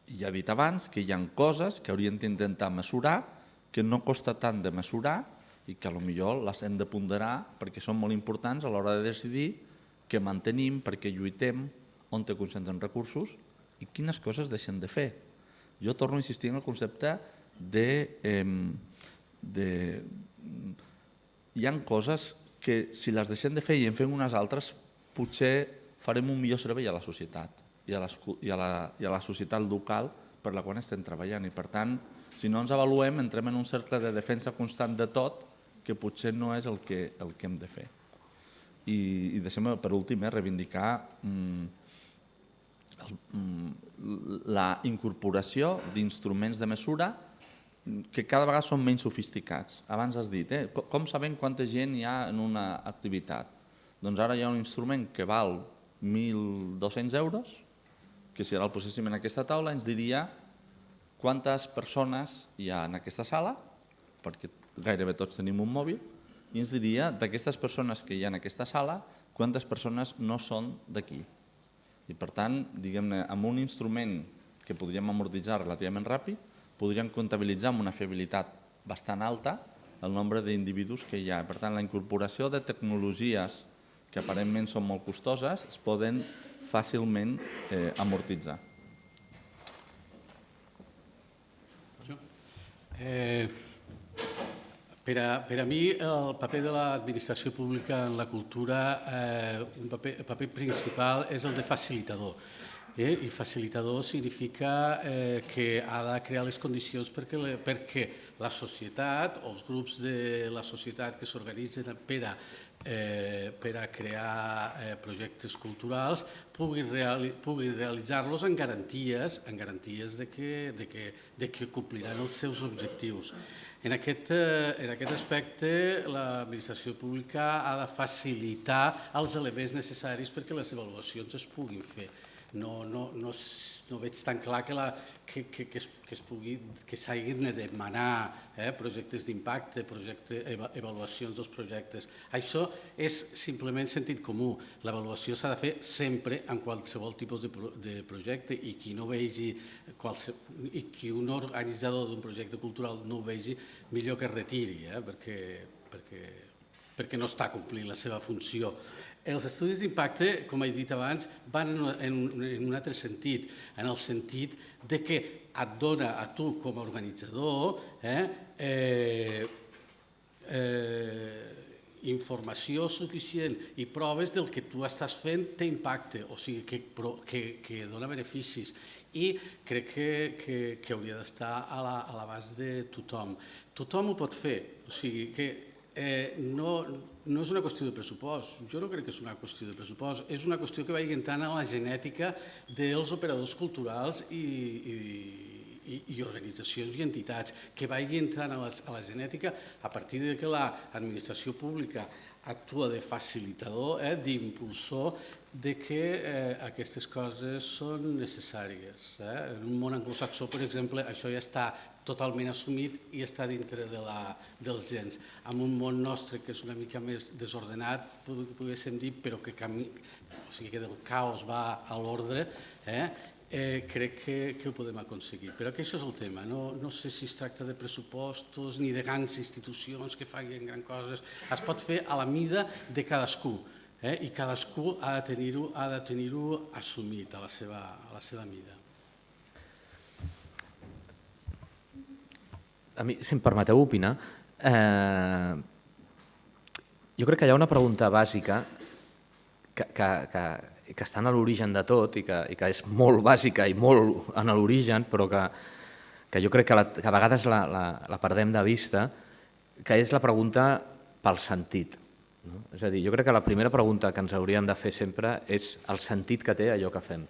I ja he dit abans que hi ha coses que hauríem d'intentar mesurar, que no costa tant de mesurar i que potser les hem de ponderar perquè són molt importants a l'hora de decidir què mantenim, per què lluitem, on te concentren recursos i quines coses deixem de fer. Jo torno a insistir en el concepte hi ha coses que si les deixem de fer i en fem unes altres potser farem un millor servei a la societat i a la societat local per la qual estem treballant. I per tant, si no ens avaluem, entrem en un cercle de defensa constant de tot que potser no és el que hem de fer. I deixem-me, per últim, reivindicar la incorporació d'instruments de mesura que cada vegada són menys sofisticats. Abans has dit, com sabem quanta gent hi ha en una activitat? Doncs ara hi ha un instrument que val 1.200 euros, que si ara el poséssim en aquesta taula ens diria quantes persones hi ha en aquesta sala, perquè gairebé tots tenim un mòbil, i ens diria d'aquestes persones que hi ha en aquesta sala, quantes persones no són d'aquí. I per tant, diguem-ne, amb un instrument que podríem amortitzar relativament ràpid, podríem comptabilitzar amb una fiabilitat bastant alta el nombre d'individus que hi ha. Per tant, la incorporació de tecnologies que aparentment són molt costoses es poden fàcilment amortitzar. Per a mi, el paper de l'administració pública en la cultura, el paper principal és el de facilitador. I facilitador significa que ha de crear les condicions perquè la societat o els grups de la societat que s'organitzen per a crear projectes culturals puguin realitzar-los en garanties de que compliran els seus objectius. En aquest aspecte, l'administració pública ha de facilitar els elements necessaris perquè les avaluacions es puguin fer. No veig tan clar que s'hagin de demanar projectes d'impacte, avaluacions dels projectes. Això és simplement sentit comú. L'avaluació s'ha de fer sempre en qualsevol tipus de projecte i qui un organitzador d'un projecte cultural no ho vegi, millor que es retiri, perquè no està complint la seva funció. Els estudis d'impacte, com he dit abans, van en un altre sentit, en el sentit de que et dona a tu com a organitzador informació suficient i proves del que tu estàs fent té impacte, o sigui, que dona beneficis. I crec que hauria d'estar a l'abast de tothom. Tothom ho pot fer, o sigui que no és una qüestió de pressupost. Jo no crec que és una qüestió de pressupost. És una qüestió que vagi entrant a la genètica dels operadors culturals i organitzacions i entitats, que vagi entrant a la genètica a partir de que l'administració pública actua de facilitador, d'impulsor, de que aquestes coses són necessàries. En un món anglosaxó, per exemple, això ja està totalment assumit i està dintre dels gens. En un món nostre que és una mica més desordenat, poguéssim dir, però que del caos va a l'ordre, crec que ho podem aconseguir. Però que això és el tema. No sé si es tracta de pressupostos ni de grans institucions que facin grans coses. Es pot fer a la mida de cadascú i cadascú ha de tenir-ho assumit a la seva mida. A mi, si em permeteu opinar, jo crec que hi ha una pregunta bàsica que està a l'origen de tot i que és molt bàsica i molt en l'origen, però que jo crec que a vegades la perdem de vista, que és la pregunta pel sentit. És a dir, jo crec que la primera pregunta que ens hauríem de fer sempre és el sentit que té allò que fem.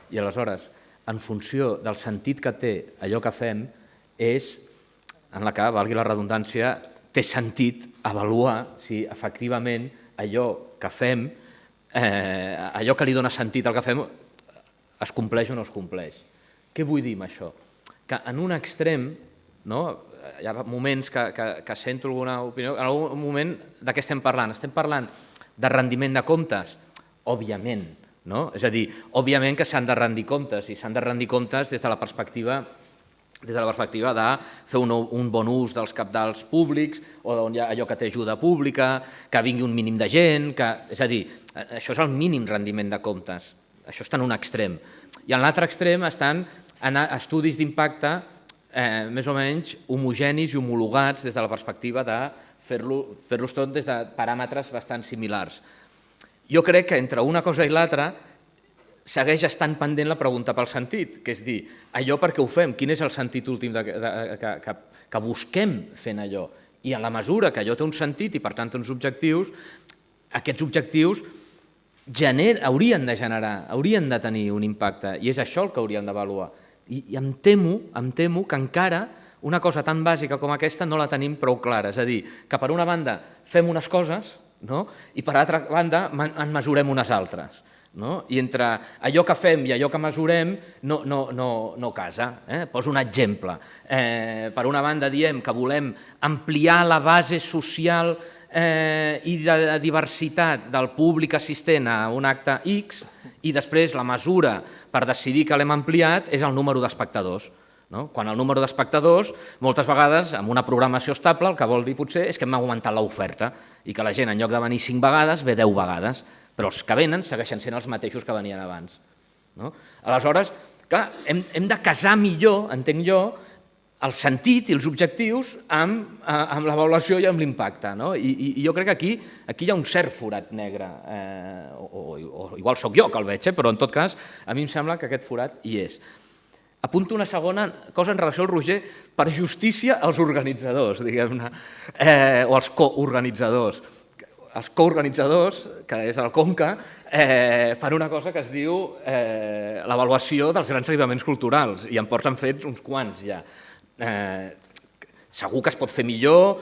I aleshores, en funció del sentit que té allò que fem, és en la que, valgui la redundància, té sentit avaluar si efectivament allò que fem, allò que li dona sentit al que fem, es compleix o no es compleix. Què vull dir amb això? Que en un extrem, hi ha moments que sento alguna opinió, en algun moment de què estem parlant? Estem parlant de rendiment de comptes? Òbviament, és a dir, òbviament que s'han de rendir comptes i s'han de rendir comptes des de la perspectiva de fer un bon ús dels cabdals públics o allò que té ajuda pública, que vingui un mínim de gent, és a dir, això és el mínim rendiment de comptes. Això està en un extrem. I en l'altre extrem estan estudis d'impacte més o menys homogenis i homologats des de la perspectiva de fer-los tot des de paràmetres bastant similars. Jo crec que entre una cosa i l'altra segueix estant pendent la pregunta pel sentit, que és dir, allò per què ho fem? Quin és el sentit últim que busquem fent allò? I en la mesura que allò té un sentit i per tant té uns objectius, aquests objectius haurien de generar, haurien de tenir un impacte i és això el que hauríem d'avaluar. I em temo que encara una cosa tan bàsica com aquesta no la tenim prou clara. És a dir, que per una banda fem unes coses i per altra banda en mesurem unes altres. I entre allò que fem i allò que mesurem no casa. Poso un exemple. Per una banda diem que volem ampliar la base social i de diversitat del públic assistent a un acte X i després la mesura per decidir que l'hem ampliat és el número d'espectadors. Quan el número d'espectadors, moltes vegades, amb una programació estable, el que vol dir potser és que hem augmentat l'oferta i que la gent, en lloc de venir 5 vegades, ve 10 vegades, però els que venen segueixen sent els mateixos que venien abans. Aleshores, clar, hem de casar millor, entenc jo, el sentit i els objectius amb l'avaluació i amb l'impacte. I jo crec que aquí hi ha un cert forat negre, o igual sóc jo que el veig, però en tot cas a mi em sembla que aquest forat hi és. Apunto una segona cosa en relació al Roger, per justícia als organitzadors, diguem-ne, o als coorganitzadors. Els coorganitzadors, que és el Conca, fan una cosa que es diu l'avaluació dels grans equipaments culturals i en porten fets uns quants ja. Segur que es pot fer millor,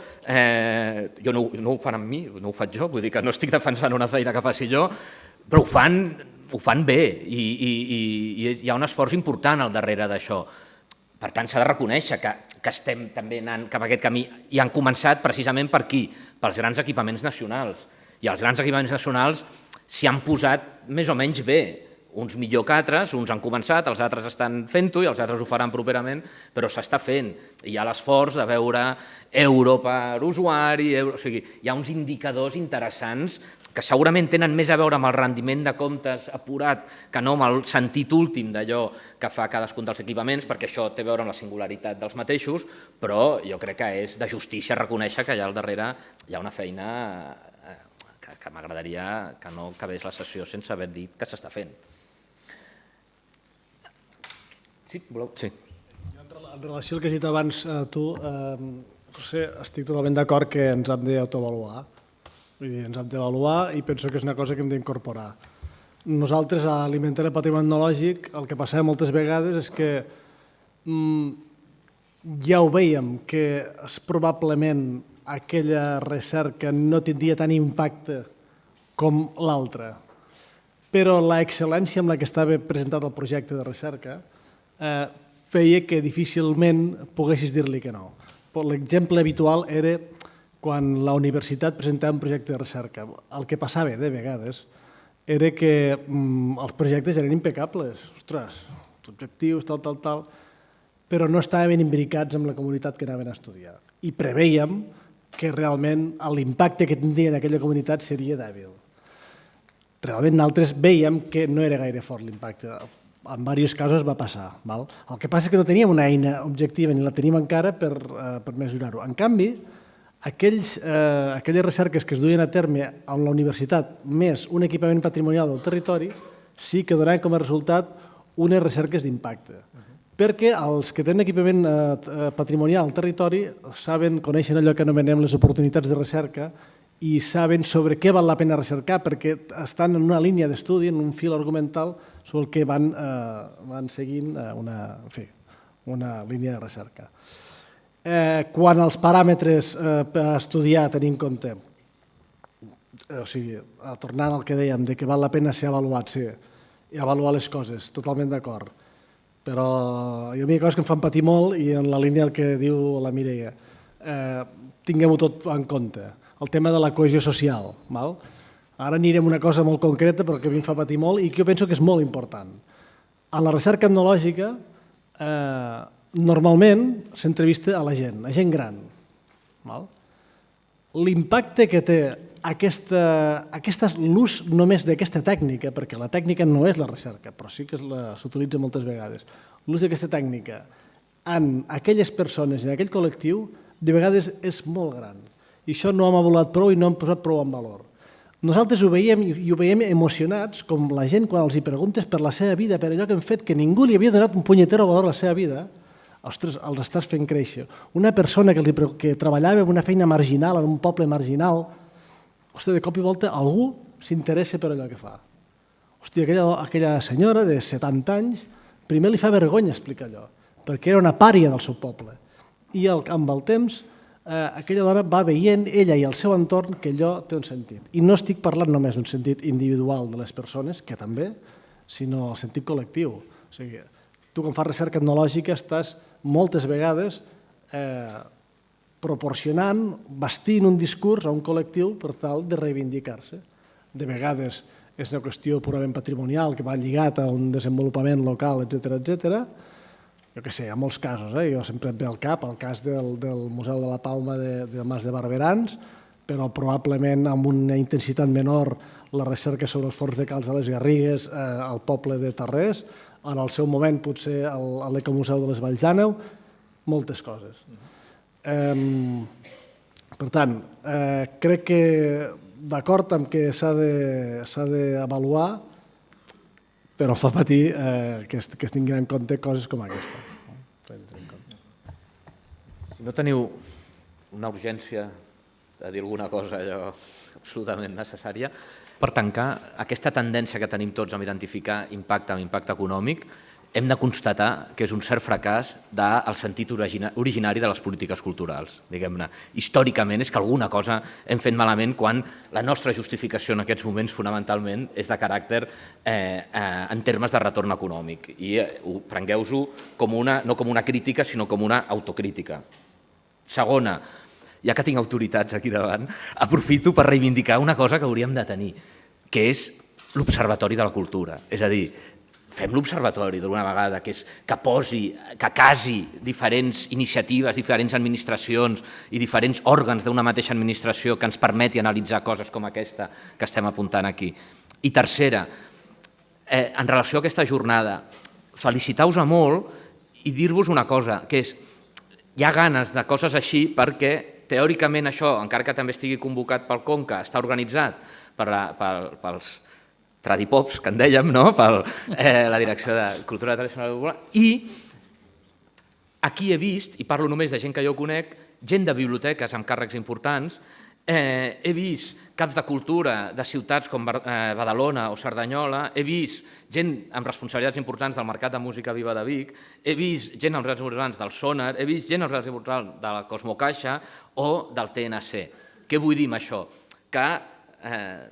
jo no ho fan amb mi, no ho faig jo, vull dir que no estic defensant una feina que faci jo, però ho fan bé i hi ha un esforç important al darrere d'això. Per tant, s'ha de reconèixer que estem també anant cap a aquest camí i han començat precisament per aquí, pels grans equipaments nacionals. I els grans equipaments nacionals s'hi han posat més o menys bé, uns millor que altres, uns han començat, els altres estan fent-ho i els altres ho faran properament, però s'està fent. Hi ha l'esforç de veure euro per usuari, o sigui, hi ha uns indicadors interessants que segurament tenen més a veure amb el rendiment de comptes apurat que no amb el sentit últim d'allò que fa cadascun dels equipaments, perquè això té a veure amb la singularitat dels mateixos, però jo crec que és de justícia reconèixer que allà al darrere hi ha una feina que m'agradaria que no acabés la sessió sense haver dit que s'està fent. Sí, voleu? Sí. En relació al que has dit abans tu, José, estic totalment d'acord que ens hem d'autoavaluar. Vull dir, ens hem d'avaluar i penso que és una cosa que hem d'incorporar. Nosaltres, a l'Inventari del Patrimoni Etnològic, el que passava moltes vegades és que ja ho veiem, que probablement aquella recerca no tindria tant impacte com l'altra, però l'excel·lència amb la que estava presentat el projecte de recerca feia que difícilment poguessis dir-li que no. L'exemple habitual era quan la universitat presentava un projecte de recerca. El que passava de vegades era que els projectes eren impecables. Ostres, objectius, tal, però no estaven imbricats amb la comunitat que anaven a estudiar. I preveiem que realment l'impacte que tindria en aquella comunitat seria dèbil. Realment nosaltres veiem que no era gaire fort l'impacte. En diversos casos va passar. El que passa és que no teníem una eina objectiva ni la tenim encara per mesurar-ho. En canvi, aquelles recerques que es duien a terme amb la universitat més un equipament patrimonial del territori sí que donaven com a resultat unes recerques d'impacte. Perquè els que tenen equipament patrimonial al territori coneixen allò que anomenem les oportunitats de recerca i saben sobre què val la pena recercar perquè estan en una línia d'estudi, en un fil argumental sobre el que van seguint una línia de recerca. Quan els paràmetres a estudiar tenim en compte, o sigui, tornant al que dèiem, que val la pena ser avaluat, i avaluar les coses, totalment d'acord, però hi ha coses que em fan patir molt i en la línia del que diu la Mireia, tinguem-ho tot en compte. El tema de la cohesió social. Ara anirem a una cosa molt concreta però que a mi em fa patir molt i que jo penso que és molt important. A la recerca etnològica normalment s'entrevista a la gent gran. L'impacte que té l'ús només d'aquesta tècnica, perquè la tècnica no és la recerca, però sí que s'utilitza moltes vegades, l'ús d'aquesta tècnica en aquelles persones, en aquell col·lectiu, de vegades és molt gran. I això no hem avaluat prou i no hem posat prou en valor. Nosaltres ho veiem i ho veiem emocionats, com la gent quan els hi preguntes per la seva vida, per allò que han fet, que ningú li havia donat un punyetero valor a la seva vida, ostres, els estàs fent créixer. Una persona que treballava en una feina marginal, en un poble marginal, ostres, de cop i volta algú s'interessa per allò que fa. Hòstia, aquella senyora de 70 anys, primer li fa vergonya explicar allò, perquè era una pària del seu poble. I amb el temps aquella dona va veient, ella i el seu entorn, que allò té un sentit. I no estic parlant només d'un sentit individual de les persones, que també, sinó el sentit col·lectiu. O sigui, tu quan fas recerca etnològica estàs moltes vegades proporcionant, vestint un discurs a un col·lectiu per tal de reivindicar-se. De vegades és una qüestió purament patrimonial que va lligat a un desenvolupament local, etc. Jo què sé, hi ha molts casos, jo sempre em ve al cap el cas del Museu de la Palma del Mas de Barberans, però probablement amb una intensitat menor la recerca sobre els forns de Cals de les Garrigues al poble de Tarrés, en el seu moment potser l'Ecomuseu de les Valls d'Àneu, moltes coses. Per tant, crec que d'acord amb que s'ha d'avaluar, però em fa patir que es tinguin en compte coses com aquesta. Si no teniu una urgència de dir alguna cosa allò absolutament necessària, per tancar aquesta tendència que tenim tots a identificar impacte amb impacte econòmic, hem de constatar que és un cert fracàs del sentit originari de les polítiques culturals, diguem-ne. Històricament és que alguna cosa hem fet malament quan la nostra justificació en aquests moments fonamentalment és de caràcter en termes de retorn econòmic i prengueu-ho no com una crítica sinó com una autocrítica. Segona, ja que tinc autoritats aquí davant, aprofito per reivindicar una cosa que hauríem de tenir, que és l'Observatori de la Cultura. És a dir, fem l'observatori d'alguna vegada, que casi diferents iniciatives, diferents administracions i diferents òrgans d'una mateixa administració que ens permeti analitzar coses com aquesta que estem apuntant aquí. I tercera, en relació a aquesta jornada, felicitar-vos molt i dir-vos una cosa, que és hi ha ganes de coses així perquè teòricament això, encara que també estigui convocat pel Conca, està organitzat pels Tradipops, que en dèiem, per la Direcció de Cultura Tradicional i aquí he vist, i parlo només de gent que jo conec, gent de biblioteques amb càrrecs importants, he vist caps de cultura de ciutats com Badalona o Cerdanyola, he vist gent amb responsabilitats importants del Mercat de Música Viva de Vic, he vist gent amb responsabilitats importants del Sonar, he vist gent amb responsabilitats de la Cosmocaixa o del TNC. Què vull dir amb això? Que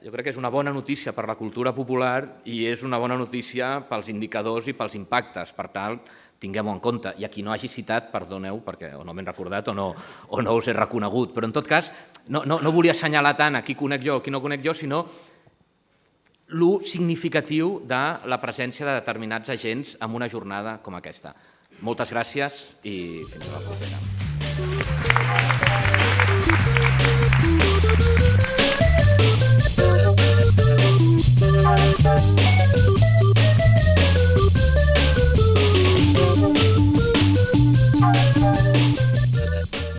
jo crec que és una bona notícia per la cultura popular i és una bona notícia pels indicadors i pels impactes. Per tant, tinguem-ho en compte. I a qui no hagi citat, perdoneu, perquè o no m'he recordat o no us he reconegut. Però, en tot cas, no volia assenyalar tant a qui conec jo o qui no conec jo, sinó lo significatiu de la presència de determinats agents en una jornada com aquesta. Moltes gràcies i fins a la propera.